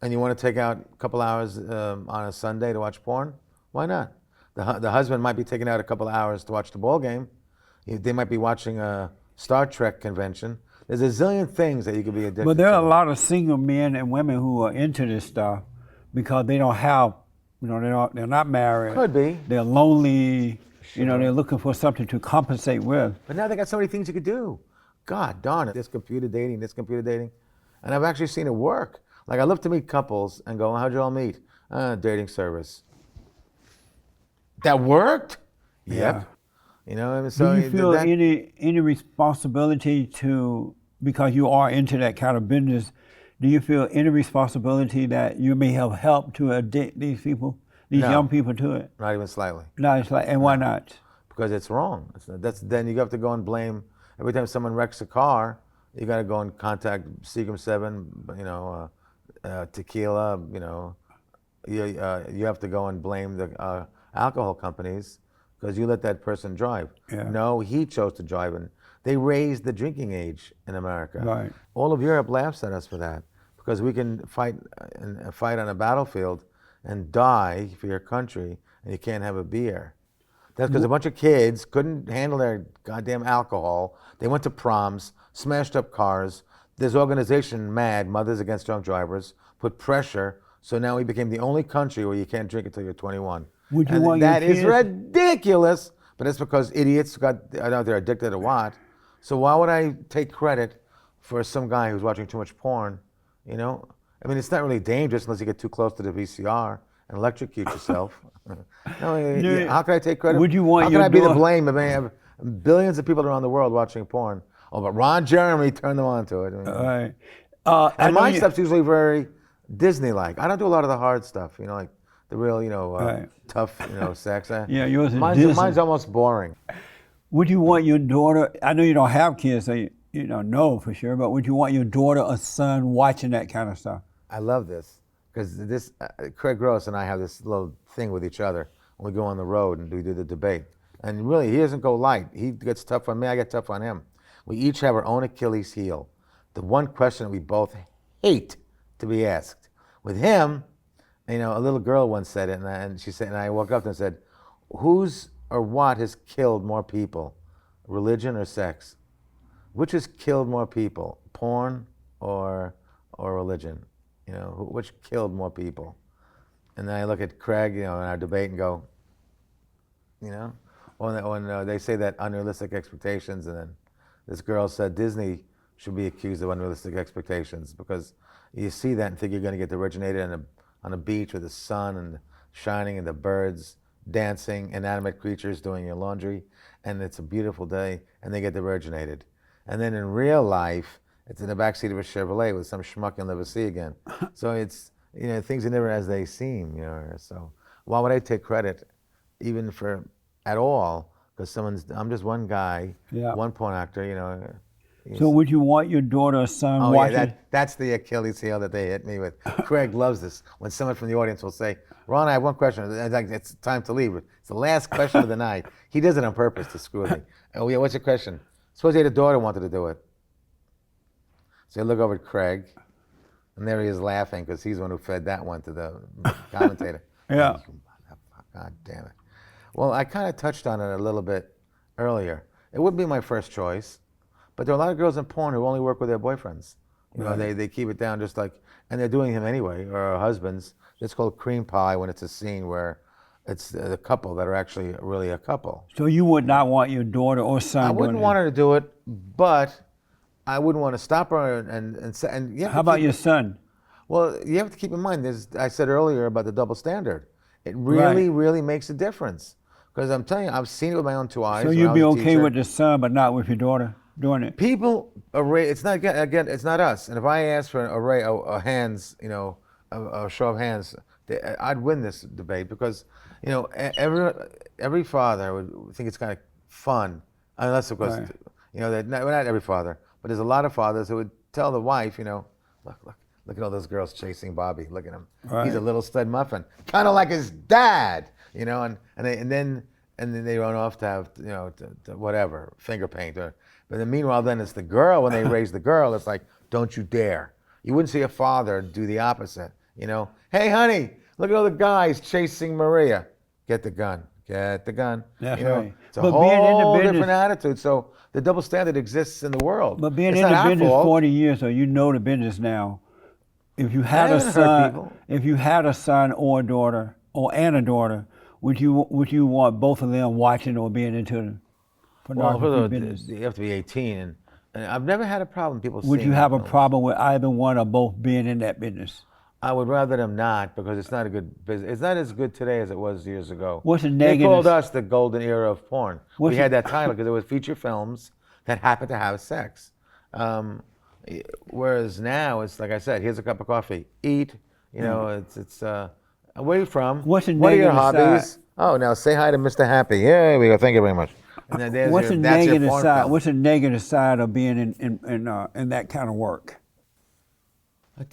And you want to take out a couple hours on a Sunday to watch porn? Why not? The husband might be taking out a couple hours to watch the ball game. They might be watching a Star Trek convention. There's a zillion things that you could be addicted to. But there are a lot of single men and women who are into this stuff because they don't have, they're not married. Could be. They're lonely. They're looking for something to compensate with. But now they got so many things you could do. God darn it, this computer dating. And I've actually seen it work. Like, I love to meet couples and go, how'd you all meet? Dating service. That worked? Yeah. Yep. So do you feel any responsibility because you are into that kind of business, do you feel any responsibility that you may have helped to addict these people, No. young people to it? Not even slightly. No, it's like, and why not? Because it's wrong. Then you have to go and blame, every time someone wrecks a car, you got to go and contact Seagram 7, tequila, you have to go and blame the alcohol companies because you let that person drive. Yeah. No, he chose to drive, and they raised the drinking age in America. Right. All of Europe laughs at us for that because we can fight on a battlefield and die for your country, and you can't have a beer. That's because a bunch of kids couldn't handle their goddamn alcohol. They went to proms, smashed up cars. This organization, MAD, Mothers Against Drunk Drivers, put pressure, so now we became the only country where you can't drink until you're 21. Would you want your that is kids- ridiculous, but it's because idiots they're addicted to what? So why would I take credit for some guy who's watching too much porn? I mean, it's not really dangerous unless you get too close to the VCR and electrocute yourself. No, how can I take credit? Would you want How can your I be the daughter- blame if I have billions of people around the world watching porn? Oh, but Ron Jeremy turned them on to it. Right. And my stuff's usually very Disney-like. I don't do a lot of the hard stuff, like the real, Right. tough, sex. Yeah, yours is mine's, Disney. mine's almost boring. Would you want your daughter, I know you don't have kids, so you don't know for sure, but would you want your daughter or son watching that kind of stuff? I love this because Craig Gross and I have this little thing with each other when we go on the road and we do the debate. And really, he doesn't go light. He gets tough on me, I get tough on him. We each have our own Achilles heel. The one question that we both hate to be asked. With him, a little girl once said it, and she said, and I woke up and said, who's or what has killed more people, religion or sex? Which has killed more people, porn or religion? Which killed more people? And then I look at Craig, in our debate and go, when they say that unrealistic expectations, and then this girl said Disney should be accused of unrealistic expectations because you see that and think you're going to get originated on a beach with the sun and shining and the birds dancing, inanimate creatures doing your laundry, and it's a beautiful day, and they get originated. And then in real life, it's in the backseat of a Chevrolet with some schmuck you'll never see again. So it's, things are never as they seem, So why would I take credit even for at all? Because I'm just one guy, Yeah. one porn actor, So would you want your daughter or son Oh watching? yeah, that's the Achilles heel that they hit me with. Craig loves this. When someone from the audience will say, "Ron, I have one question." It's time to leave. It's the last question of the night. He does it on purpose to screw with me. Oh yeah, what's your question? Suppose you had a daughter who wanted to do it. So they look over at Craig, and there he is laughing because he's the one who fed that one to the commentator. Yeah. You motherfucker, God damn it. Well, I kind of touched on it a little bit earlier. It wouldn't be my first choice, but there are a lot of girls in porn who only work with their boyfriends. You know, Right. they keep it down just like, and they're doing him anyway, or husbands. It's called cream pie when it's a scene where it's the couple that are actually really a couple. So you would not want your daughter or son I doing wouldn't it? want her to do it, but I wouldn't want to stop her and you have How to about keep- your son? Well, you have to keep in mind, I said earlier about the double standard. It really, really makes a difference. Because I'm telling you, I've seen it with my own two eyes. So when I you'd be was a okay teacher. with the son, but not with your daughter doing it? People it's not again. It's not us. And if I ask for an array of hands, you know, a show of hands, I'd win this debate because, you know, every father would think it's kind of fun, unless of course, Right. you know, that not every father, but there's a lot of fathers who would tell the wife, you know, look at all those girls chasing Bobby. Look at him. Right. He's a little stud muffin, kind of like his dad, you know, and then they run off to have, you know, to whatever, finger paint. But then meanwhile, then it's the girl, when they raise the girl, it's like, don't you dare. You wouldn't see a father do the opposite, you know. Hey, honey, look at all the guys chasing Maria. Get the gun. Get the gun. That's you know, right. it's a But being in the whole business- different attitude. So the double standard exists in the world. But being It's in not the our business fault. 40 years, so you know the business now. If you had a haven't hurt son, people. if you had a son or a daughter, and a daughter, would you want both of them watching or being into the Well, pornography business? you have to be 18, and I've never had a problem people Would seeing you have a films. problem with either one or both being in that business? I would rather them not because it's not a good business. It's not as good today as it was years ago. What's the They negative- called us the golden era of porn. What's We the- had that title because it was feature films that happened to have sex. Whereas now it's like I said, here's a cup of coffee, eat. You know, it's where are you from? What's the What are your negative hobbies? side? Oh, now say hi to Mr. Happy. Yeah, there we go. Thank you very much. And then there's What's your, the that's your negative porn side? film. What's the negative side of being in that kind of work?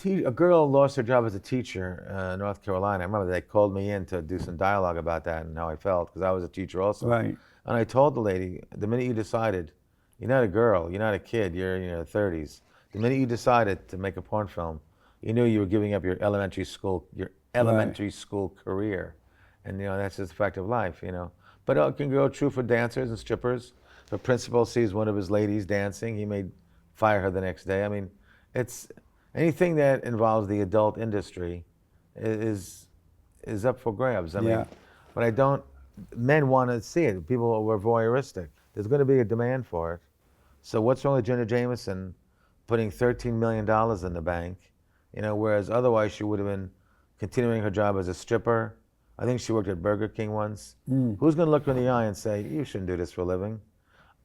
A girl lost her job as a teacher in North Carolina. I remember they called me in to do some dialogue about that and how I felt because I was a teacher also. Right. And I told the lady, the minute you decided, you're not a girl, you're not a kid, you're in your 30s. The minute you decided to make a porn film, you knew you were giving up your elementary school career. And you know, that's just a fact of life, you know. But it can go true for dancers and strippers. If a principal sees one of his ladies dancing, he may fire her the next day. I mean, it's anything that involves the adult industry is up for grabs. I mean, Yeah. but men want to see it. People were voyeuristic. There's going to be a demand for it. So what's wrong with Jenna Jameson putting $13 million in the bank, you know, whereas otherwise she would have been continuing her job as a stripper. I think she worked at Burger King once. Who's going to look her in the eye and say, you shouldn't do this for a living?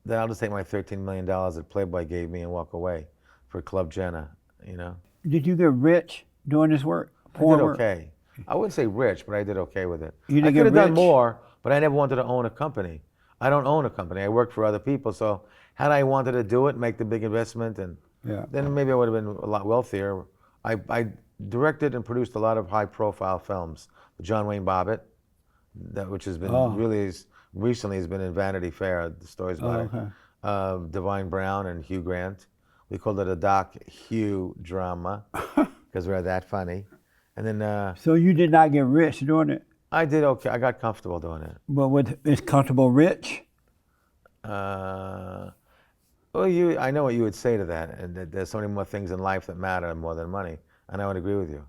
Then I'll just take my $13 million that Playboy gave me and walk away for Club Jenna, you know? Did you get rich doing this work? I Porn did work? okay. I wouldn't say rich, but I did okay with it. You didn't I get could have done rich? more, but I never wanted to own a company. I don't own a company. I work for other people. So had I wanted to do it, make the big investment, and Yeah. then maybe I would have been a lot wealthier. I directed and produced a lot of high-profile films. John Wayne Bobbitt, which has been recently has been in Vanity Fair. The stories about it. Divine Brown and Hugh Grant. We called it a doc-Hugh drama because we're that funny. And then So you did not get rich doing it, I did okay. I got comfortable doing it. but is comfortable rich? Well, I know what you would say to that, and that there's so many more things in life that matter more than money, and I would agree with you.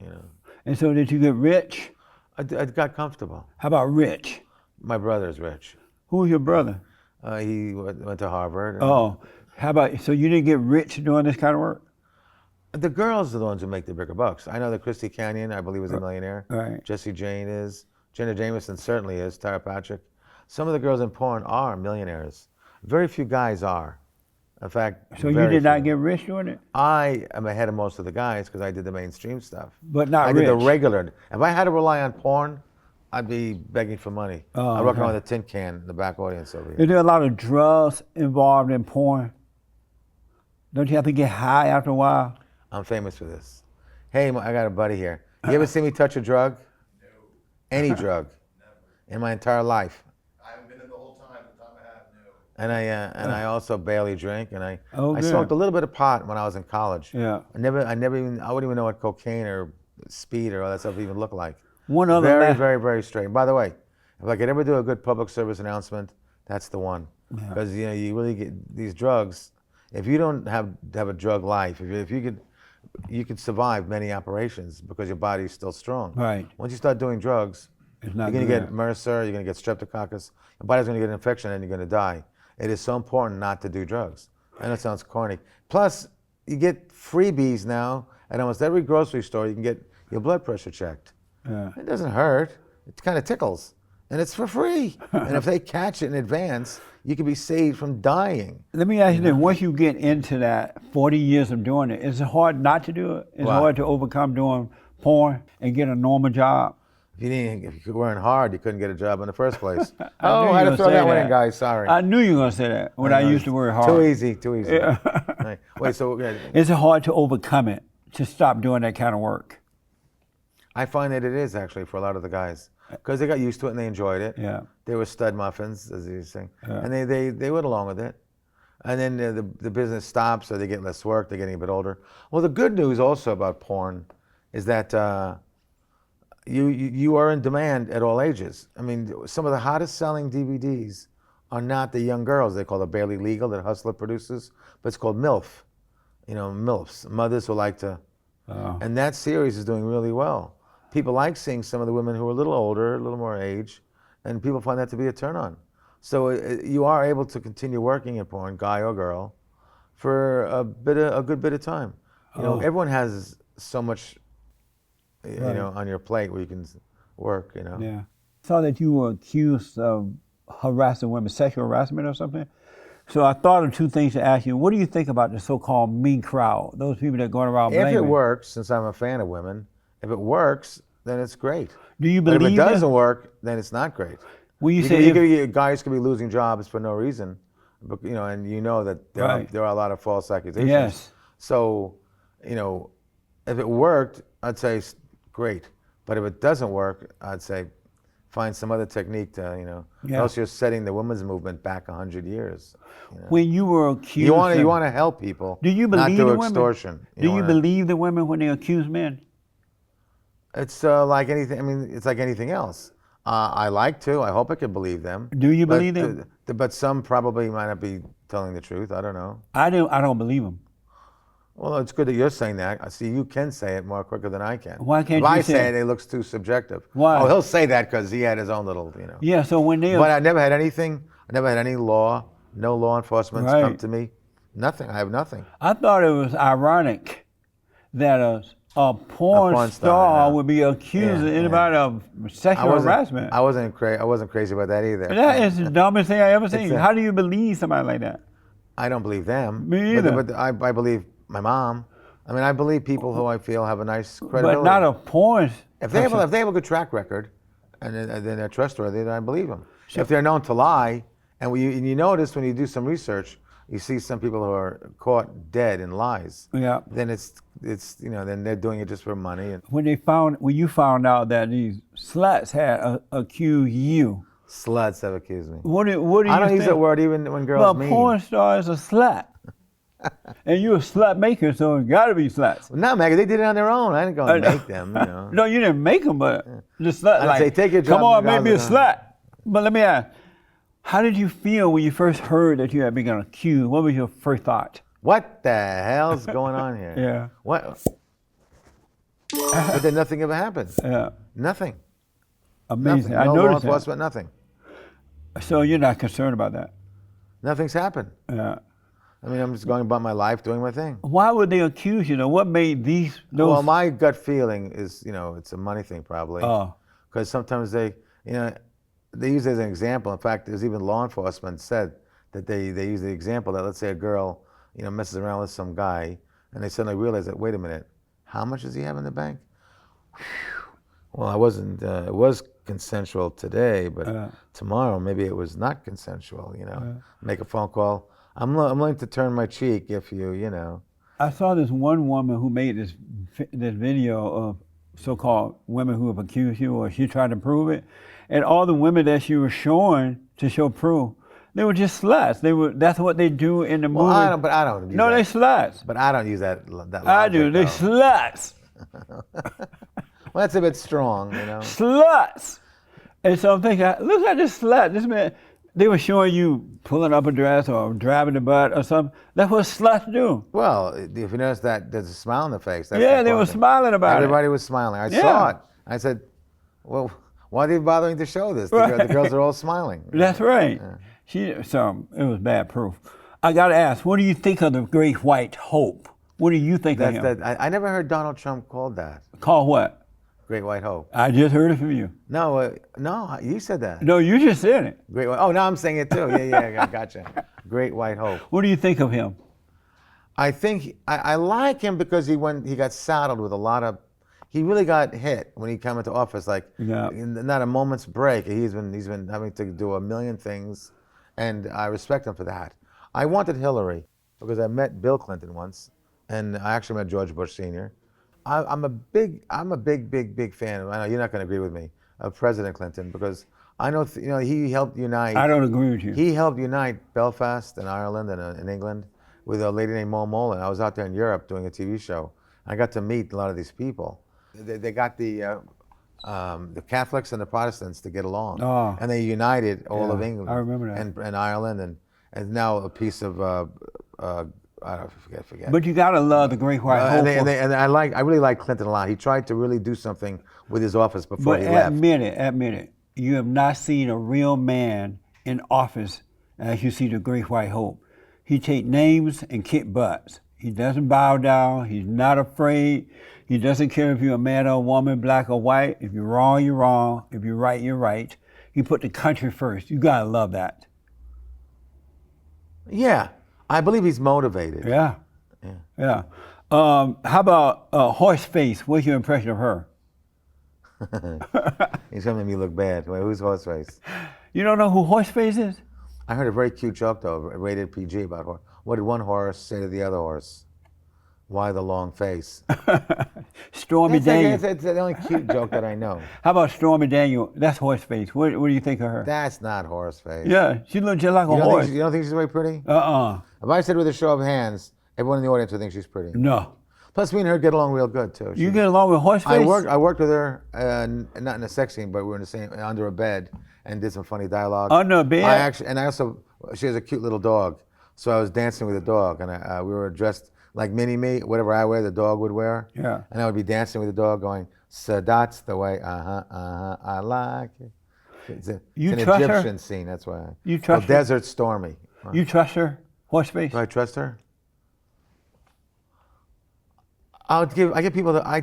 You know, And so did you get rich? I got comfortable. How about rich? My brother's rich. Who was your brother? He went to Harvard. Oh, how about, so you didn't get rich doing this kind of work? The girls are the ones who make the bigger bucks. I know that Christy Canyon, I believe, is a millionaire. Right. Jesse Jane is. Jenna Jameson certainly is. Tara Patrick. Some of the girls in porn are millionaires. Very few guys are. In fact, So you very did not few. get rich doing it? I am ahead of most of the guys because I did the mainstream stuff. But not I rich. did the regular. If I had to rely on porn, I'd be begging for money. Oh, I'd walk okay. around with a tin can in the back audience over Is here. there a lot of drugs involved in porn? Don't you have to get high after a while? I'm famous for this. Hey, I got a buddy here. You ever see me touch a drug? No, Any drug? never. In my entire life? I haven't been in the whole time. The time I have, no. And I also barely drink, and I Oh, good. smoked a little bit of pot when I was in college. Yeah. I wouldn't even know what cocaine or speed or all that stuff even looked like. One other Very, last- very, very straight. And by the way, if I could ever do a good public service announcement, that's the one. Yeah. Because you really get these drugs. If you don't have a drug life, if you could survive many operations because your body's still strong. Right. Once you start doing drugs, It's not you're going to good. get MRSA, you're going to get streptococcus, your body's going to get an infection, and you're going to die. It is so important not to do drugs. I know it sounds corny. Plus, you get freebies now at almost every grocery store. You can get your blood pressure checked. Yeah. It doesn't hurt. It kind of tickles. And it's for free. And if they catch it in advance, you can be saved from dying. Let me ask you this, once you get into that 40 years of doing it, is it hard not to do it? It's Wow. hard to overcome doing porn and get a normal job? If you weren't hard, you couldn't get a job in the first place. I knew I you had to were throw gonna that say one in, that. guys. Sorry. I knew you were going to say that when I know, used the word hard. Too easy, too easy. Yeah. Right. Wait, so Is it hard to overcome it, to stop doing that kind of work? I find that it is actually for a lot of the guys because they got used to it and they enjoyed it. Yeah. They were stud muffins, as you say, Yeah. and they went along with it. And then the business stops, or they get less work. They're getting a bit older. Well, the good news also about porn is that you are in demand at all ages. I mean, some of the hottest selling DVDs are not the young girls. They call it barely legal that Hustler produces, but it's called MILF. You know, MILFs, mothers who like to. Oh. And that series is doing really well. People like seeing some of the women who are a little older, a little more age, and people find that to be a turn on. So you are able to continue working in porn, guy or girl, for a good bit of time. You know, everyone has so much, you know, on your plate where you can work. You know. Yeah. I saw that you were accused of harassing women, sexual harassment or something. So I thought of two things to ask you. What do you think about the so-called mean crowd? Those people that are going around If blaming. it works, since I'm a fan of women, if it works, then it's great. Do you But if believe it that? doesn't work, then it's not great. When you say Guys could be losing jobs for no reason, but, you know, and you know that Right. there are a lot of false accusations. Yes. So, you know, if it worked, I'd say great. But if it doesn't work, I'd say find some other technique to, you know, Yeah. else you're setting the women's movement back 100 years. You know? when you were accused, You want of- to help people, Do you believe not do the women? extortion. Do you wanna- believe the women when they accuse men? It's like anything. I mean, it's like anything else. I like to. I hope I can believe them. Do you But believe them? But some probably might not be telling the truth. I don't know. I don't believe them. Well, it's good that you're saying that. I see you can say it more quicker than I can. Why can't if I you say say it? It looks too subjective. Why? Oh, he'll say that because he had his own little, you know. Yeah. So when they But I never had anything. I never had any law. No law enforcement come Right. to me. Nothing. I have nothing. I thought it was ironic that a porn porn star, star yeah. would be accusing Yeah, anybody of sexual harassment. I wasn't crazy about that either. That is the dumbest thing I ever seen. It's a- How do you believe somebody like that? I don't believe them. Me either. But I believe my mom. I mean, I believe people who I feel have a nice credibility. But not a porn. If they have a good track record, and then they're trustworthy, then I believe them. If they're known to lie, and you notice when you do some research, you see some people who are caught dead in lies. Yeah. Then it's you know, then they're doing it just for money. And When you found out that these sluts had accused you, sluts have accused me. what do you I don't think? use that word even when girls Well, mean. porn star is a slut, and you're a slut maker, so it got to be sluts. No, Maggie, they did it on their own. I didn't go and make them. You know. No, you didn't make them, but the slut. I'd Like, say, take your job come on, and make me a go. slut. But let me ask, how did you feel when you first heard that you had been accused? What was your first thought? What the hell's going on here? Yeah. What? But then nothing ever happened. Yeah, Nothing. amazing. Nothing. I No law noticed that. enforcement. Nothing. So you're not concerned about that? Nothing's happened. Yeah. I mean, I'm just going about my life, doing my thing. Why would they accuse you? Though? What made those? Well, my gut feeling is, you know, it's a money thing probably. Oh. Because sometimes they, you know, they use it as an example. In fact, there's even law enforcement said that they use the example that, let's say a girl, you know, messes around with some guy, and they suddenly realize that, wait a minute, how much does he have in the bank? Well, I wasn't, it was consensual today, but tomorrow maybe it was not consensual, you know. Make a phone call. I'm willing to turn my cheek if you know. I saw this one woman who made this video of so-called women who have accused you, or she tried to prove it, and all the women that she was showing to show proof, They were just sluts. That's what they do in the movie. Well, I don't. Use No, that. they sluts. But I don't use that. I do. logic, They though. sluts. Well, that's a bit strong, you know. Sluts. And so I'm thinking, look at this slut. This man, they were showing you pulling up a dress or driving the butt or something. That's what sluts do. Well, if you notice that there's a smile on the face. That's Yeah, they were important. smiling about Everybody was smiling. I Yeah. saw it. I said, well, why are they bothering to show this? The girls are all smiling. it. That's right. So it was bad proof. I got to ask, what do you think of the Great White Hope? What do you think of him? I never heard Donald Trump called that. Call what? Great White Hope. I just heard it from you. No, you said that. No, you just said it. Great White. Oh, now I'm saying it too. Yeah, I gotcha. Great White Hope. What do you think of him? I think I like him because he got saddled with a lot of. He really got hit when he came into office. Like, Yeah. not a moment's break. He's been having to do a million things, and I respect him for that. I wanted Hillary because I met Bill Clinton once, and I actually met George Bush Sr. I'm a big fan. I know you're not going to agree with me, of President Clinton, because I know he helped unite. I don't agree with you. He helped unite Belfast and Ireland and in England with a lady named Mo Molan. I was out there in Europe doing a TV show. I got to meet a lot of these people. They got the Catholics and the Protestants to get along, and they united all of England. I remember that. And Ireland and now a piece of I forget. But you gotta love the Great White Hope. And I really like Clinton a lot. He tried to really do something with his office before But he left. admit it. You have not seen a real man in office as you see the Great White Hope. He take names and kick butts. He doesn't bow down. He's not afraid. He doesn't care if you're a man or a woman, black or white. If you're wrong, you're wrong. If you're right, you're right. He put the country first. You gotta love that. Yeah, I believe he's motivated. Yeah. How about Horseface? What's your impression of her? He's gonna make me look bad. Wait, who's Horseface? You don't know who Horseface is? I heard a very cute joke though, rated PG, about horse. What did one horse say to the other horse? Why the long face? Stormy Daniels. It's the only cute joke that I know. How about Stormy Daniels? That's Horseface. What do you think of her? That's not Horseface. Yeah, she looks just like a horse. You don't think she's very pretty? Uh-uh. If I said with a show of hands, everyone in the audience would think she's pretty. No. Plus, me and her get along real good too. You get along with Horseface? I worked with her, not in a sex scene, but we were in the same under a bed and did some funny dialogue. Under a bed? She has a cute little dog, so I was dancing with the dog, and we were dressed like mini-me, whatever I wear, the dog would wear. Yeah. And I would be dancing with the dog, going, "So that's the way, I like it." It's an trust her? Egyptian scene. That's why. You trust her? Desert Stormy. You trust her? Horseface? Do I trust her? I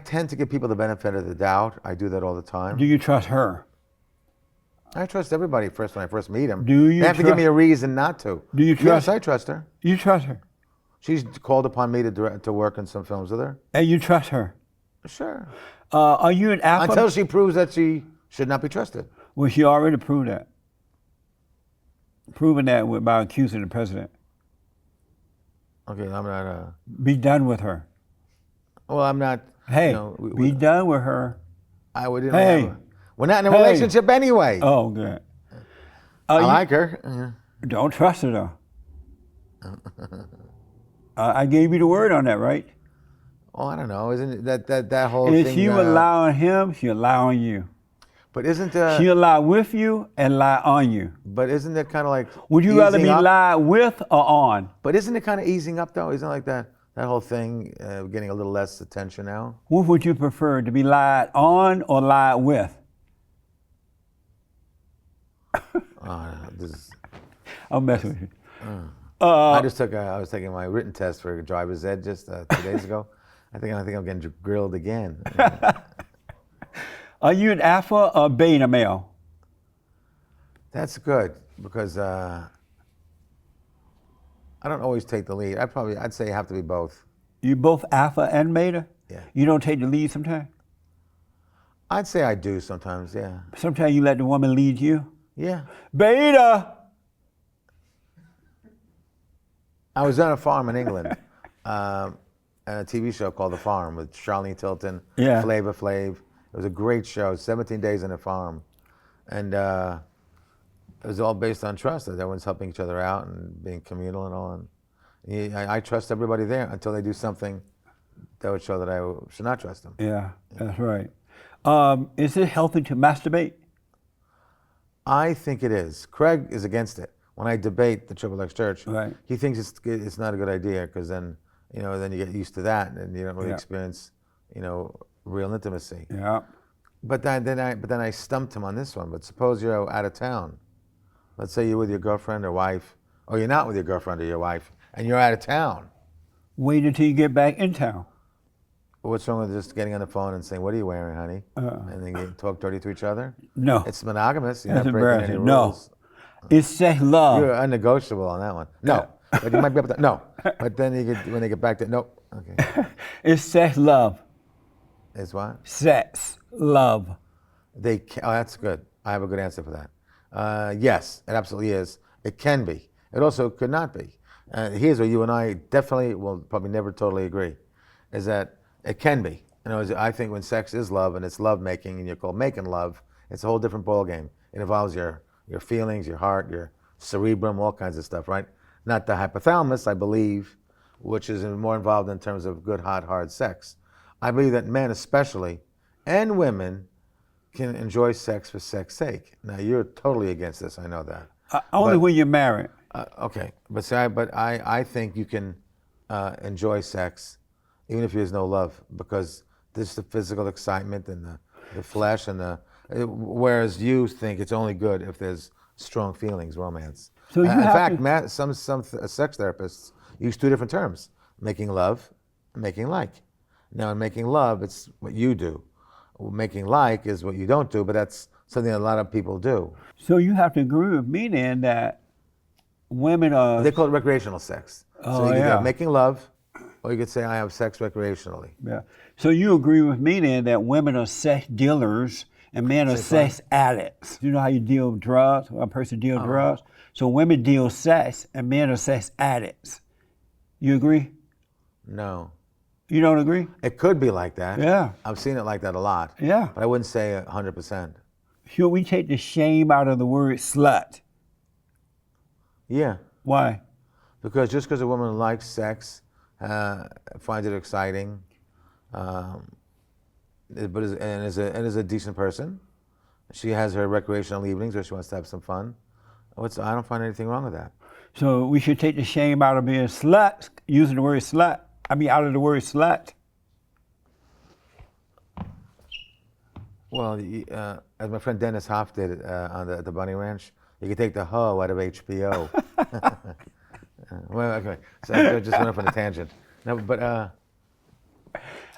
tend to give people the benefit of the doubt. I do that all the time. Do you trust her? I trust everybody first when I first meet them. Do you They have to give me a reason not to. Do you trust? Yes, I trust her. You trust her? She's called upon me to work in some films with her. And you trust her? Sure. Are you an alpha? Until she proves that she should not be trusted. Well, she already proved that. Proven that by accusing the president. Okay, I'm not. Be done with her. Well, I'm not. Hey, be done with her. We're not in a relationship anyway. Oh, good. I like her. Don't trust her though. I gave you the word on that, right? Oh, I don't know. Isn't it that whole thing? If you allowing him, she allowing you. But isn't she lie with you and lie on you? But isn't it kind of like? Would you rather be lied with or on? But isn't it kind of easing up though? Isn't it like that whole thing getting a little less attention now? What would you prefer, to be lied on or lied with? I'm messing with you. I was taking my written test for driver's ed just 2 days ago. I think I'm getting grilled again. Are you an alpha or beta male? That's good because I don't always take the lead. I'd say you have to be both. You both alpha and beta? Yeah. You don't take the lead sometimes? I'd say I do sometimes, yeah. Sometimes you let the woman lead you? Yeah. Beta! I was on a farm in England, a TV show called The Farm with Charlene Tilton, Flavor Flav. It was a great show, 17 days on a farm. And it was all based on trust, that everyone's helping each other out and being communal and all. And I trust everybody there until they do something that would show that I should not trust them. Yeah, that's right. Is it healthy to masturbate? I think it is. Craig is against it. When I debate the Triple X Church, Right. he thinks it's not a good idea because then then you get used to that and you don't really Yeah. experience real intimacy. Yeah. But then I stumped him on this one. But suppose you're out of town. Let's say you're with your girlfriend or wife, or you're not with your girlfriend or your wife, and you're out of town. Wait until you get back in town. What's wrong with just getting on the phone and saying, "What are you wearing, honey?" And then you talk dirty to each other? No. It's monogamous. You're That's not breaking any embarrassing. No. rules. It's sex love. You're unnegotiable on that one. No. But you might be able to. No. But then when they get back to nope. Okay. It's sex love. Is what? Sex love. Oh, that's good. I have a good answer for that. Yes, it absolutely is. It can be. It also could not be. Here's where you and I definitely will probably never totally agree, is that it can be. I think when sex is love and it's love making and you're called making love, it's a whole different ballgame. It involves your feelings, your heart, your cerebrum, all kinds of stuff, right? Not the hypothalamus, I believe, which is more involved in terms of good, hot, hard sex. I believe that men especially, and women, can enjoy sex for sex sake. Now, you're totally against this, I know that. Only when you're married. Okay, but I think you can enjoy sex even if there's no love, because there's the physical excitement and the flesh and whereas you think it's only good if there's strong feelings, romance. So In fact, some sex therapists use two different terms: making love, and making like. Now, in making love, it's what you do. Making like is what you don't do, but that's something that a lot of people do. So you have to agree with me then that women are... They call it recreational sex. Oh, So you could yeah. have making love, or you could say I have sex recreationally. Yeah. So you agree with me then that women are sex dealers and men are sex addicts. You know how you deal with drugs, a person deals with drugs? So women deal sex and men are sex addicts. You agree? No. You don't agree? It could be like that. Yeah. I've seen it like that a lot. Yeah. But I wouldn't say 100%. Should we take the shame out of the word slut? Yeah. Why? Because just because a woman likes sex, finds it exciting, is a decent person, she has her recreational evenings where she wants to have some fun. I don't find anything wrong with that. So we should take the shame out of being slut, using the word slut. Out of the word slut. Well, as my friend Dennis Hoff did at the Bunny Ranch, you could take the hoe out of HBO. Well, okay. So I just went off on a tangent. No, but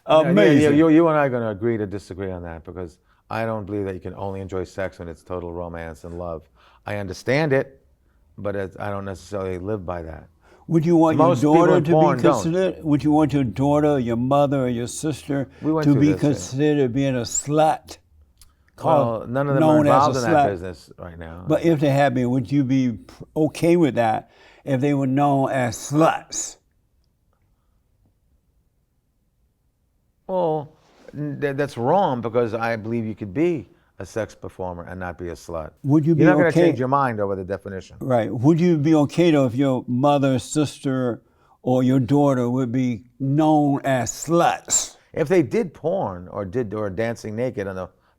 Amazing. you and I are going to agree to disagree on that, because I don't believe that you can only enjoy sex when it's total romance and love. I understand it, but I don't necessarily live by that. Would you want Most your daughter people in to porn be don't. considered? Would you want your daughter, your mother, or your sister We went to through be this, yeah. considered being a slut? Well, none of them are known as involved a in that slut. business right now. But if they had been, would you be okay with that if they were known as sluts? Well, that's wrong, because I believe you could be a sex performer and not be a slut. Would you be You're not going to okay? change your mind over the definition. Right. Would you be okay though if your mother, sister, or your daughter would be known as sluts? If they did porn or dancing naked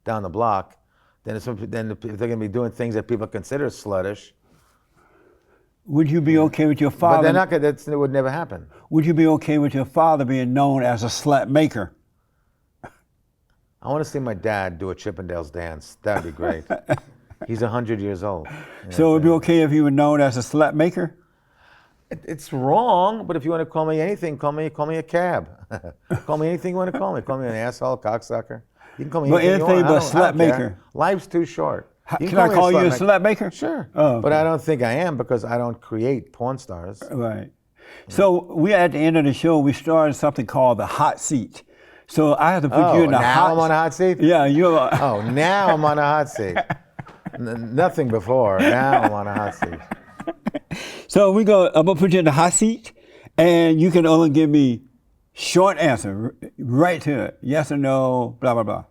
down the block, then if they're going to be doing things that people consider sluttish, Would you be okay with your but father? they're not. It would never happen. Would you be okay with your father being known as a slut maker? I want to see my dad do a Chippendales dance. That'd be great. He's 100 years old. So it would be okay if you were known as a slut maker? It's wrong, but if you want to call me anything, call me a cab. Call me anything you want to call me. Call me an asshole, cocksucker. You can call me But anything you anything want. but I don't slut care. maker. Life's too short. You Can I me call you a maker. slut maker? Sure. Oh, But okay. I don't think I am, because I don't create porn stars. Right. So we're at the end of the show. We started something called the hot seat. So I have to put you in the now hot I'm on a hot seat? Yeah, you're. Oh, now I'm on a hot seat. Nothing before. Now I'm on a hot seat. So I'm gonna put you in the hot seat, and you can only give me short answer, right to it, yes or no, blah blah blah.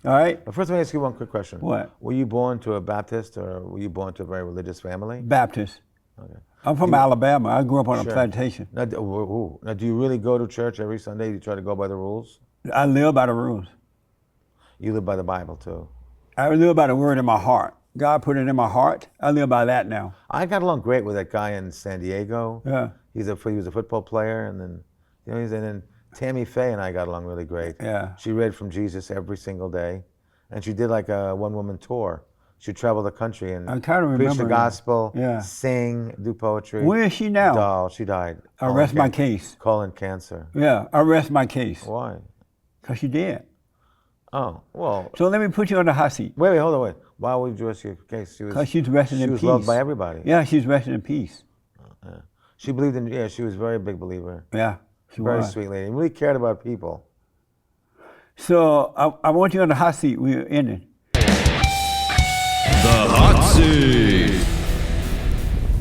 All right? But first, let me ask you one quick question. What? Were you born to a Baptist or were you born to a very religious family? Baptist. Okay. I'm from Alabama. I grew up on a Sure. plantation. Now, now, do you really go to church every Sunday? You try to go by the rules? I live by the rules. You live by the Bible, too. I live by the word in my heart. God put it in my heart. I live by that now. I got along great with that guy in San Diego. Yeah. He was a football player, and then, and then Tammy Faye and I got along really great. Yeah. She read from Jesus every single day, and she did like a one-woman tour. She'd travel the country and I kind of preach the remember. gospel, Yeah. sing, do poetry. Where is she now? Doll, she died. I rest my case. Colon cancer. Yeah, I rest my case. Why? Because she did. Oh, well. So let me put you on the hot seat. Wait, hold on, wait. Why would you rest your case? Because she's resting in She was peace. loved by everybody. Yeah, she's resting in peace. Yeah. She believed in, she was a very big believer. Yeah, she Very was. sweet lady. Really cared about people. So I want you on the hot seat. We're ending. The hot seat.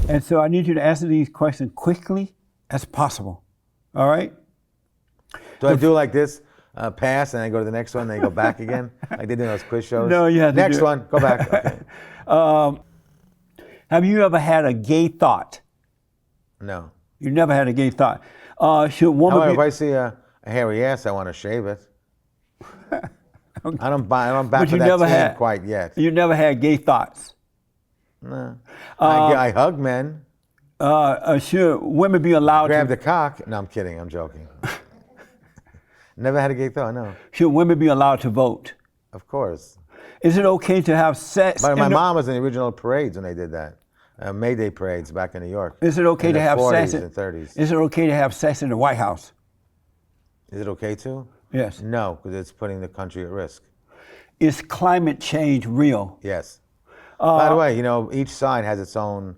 And so I need you to answer these questions quickly as possible. All right? Do I do like this? Pass, and I go to the next one, then I go back again? Like they do in those quiz shows? No, you have to Next do it. one, go back. Okay. Have you ever had a gay thought? No. You never had a gay thought. Should woman However, be... if I see a hairy ass, I want to shave it. I don't back But to you that never team had- quite yet. You never had gay thoughts. No. I hug men, Should women be allowed grab to... the cock. No, I'm kidding. I'm joking. Never had a gay thought, no. Should women be allowed to vote? Of course. Is it okay to have sex? But my in the- mom was in the original parades when they did that. May Day parades back in New York. Is it okay in to the have 40s sex? and 30s. Is it okay to have sex in the White House? Is it okay to? Yes. No, because it's putting the country at risk. Is climate change real? Yes. By the way, each side has its own,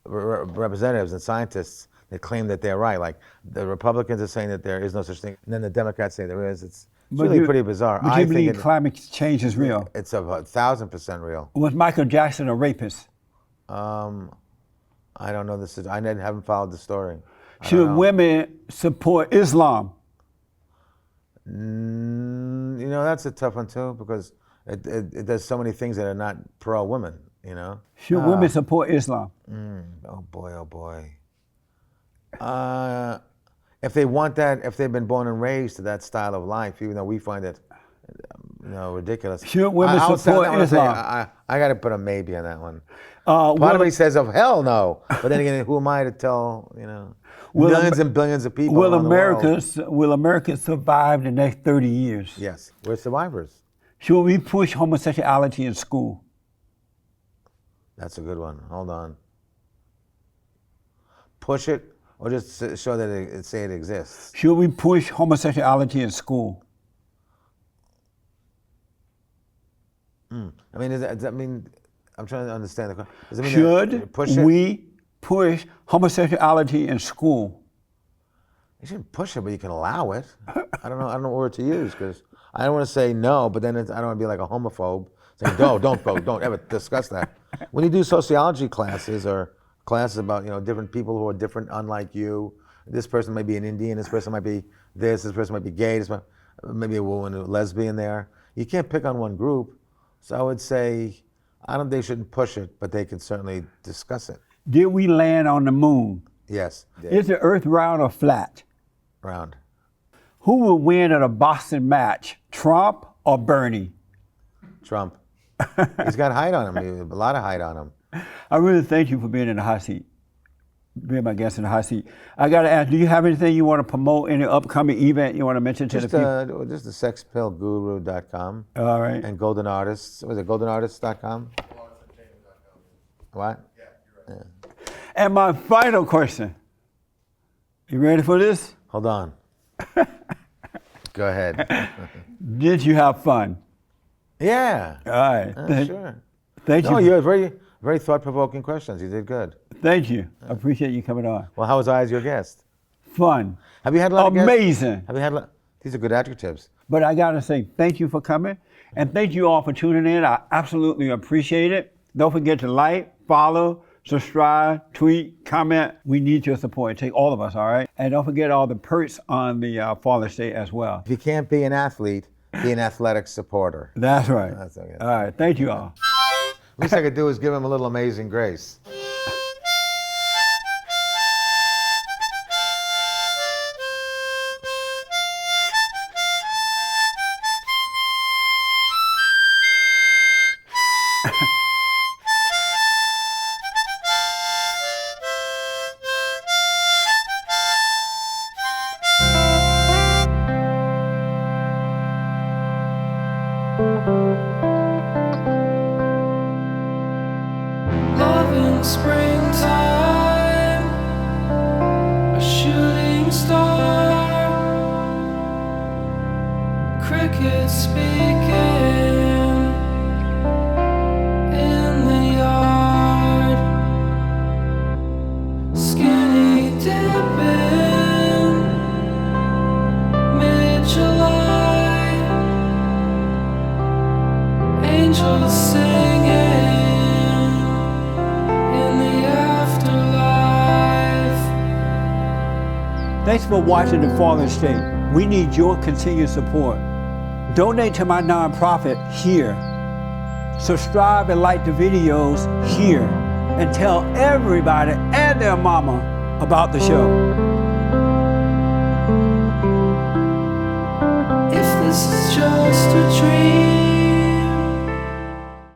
representatives and scientists that claim that they're right. Like the Republicans are saying that there is no such thing, and then the Democrats say there is. It's really pretty bizarre. But you believe climate change is real? It's 1,000% real. Was Michael Jackson a rapist? I don't know this. I haven't followed the story. I Should don't know. women support Islam? That's a tough one too because it does so many things that are not pro-women. Should women support Islam? Oh boy. If they want that, if they've been born and raised to that style of life, even though we find it, ridiculous. Should women I would say- support I would say Islam? I got to put a maybe on that one. Part of me says, "Oh hell no!" But then again, who am I to tell? Millions and billions of people. Will around the world. Will America survive the next 30 years? Yes, we're survivors. Should we push homosexuality in school? That's a good one. Hold on. Push it, or just show that say it exists. Should we push homosexuality in school? I mean, does that mean? I'm trying to understand the question. Does it mean Should that push it? we push homosexuality in school? You shouldn't push it, but you can allow it. I don't know what word to use because I don't want to say no, but then I don't want to be like a homophobe saying don't ever discuss that. When you do sociology classes or classes about different people who are different, unlike you, this person might be an Indian, this person might be this person might be gay, maybe a woman, a lesbian there. You can't pick on one group. So I would say they shouldn't push it, but they can certainly discuss it. Did we land on the moon? Yes. Is the earth round or flat? Round. Who will win at a boxing match, Trump or Bernie? Trump. He's got height on him. A lot of height on him. I really thank you for being in the hot seat, being my guest in the hot seat. I got to ask, do you have anything you want to promote, any upcoming event you want to mention to Just the people? the sexpillguru.com. All right. And Golden Artists. Was it goldenartists.com? What? And my final question. You ready for this? Hold on. Go ahead. Did you have fun? Yeah. All right. Sure. Thank No, you. you had very, very thought-provoking questions. You did good. Thank you. I appreciate you coming on. Well, how was I as your guest? Fun. Have you had a lot of guests? Amazing. Have you had these are good adjectives. But I got to say thank you for coming. And thank you all for tuning in. I absolutely appreciate it. Don't forget to like, follow, subscribe, tweet, comment. We need your support. It takes all of us, all right? And don't forget all the perks on the Fallen State as well. If you can't be an athlete, be an athletic supporter. That's right. That's okay. All right. Thank you all. Least I could do is give him a little Amazing Grace. Love in springtime, a shooting star, crickets speaking in the yard, skinny dipping mid-July, angels singing in the afterlife. Thanks for watching The Fallen State. We need your continued support. Donate to my nonprofit here. Subscribe and like the videos here. And tell everybody and their mama about the show.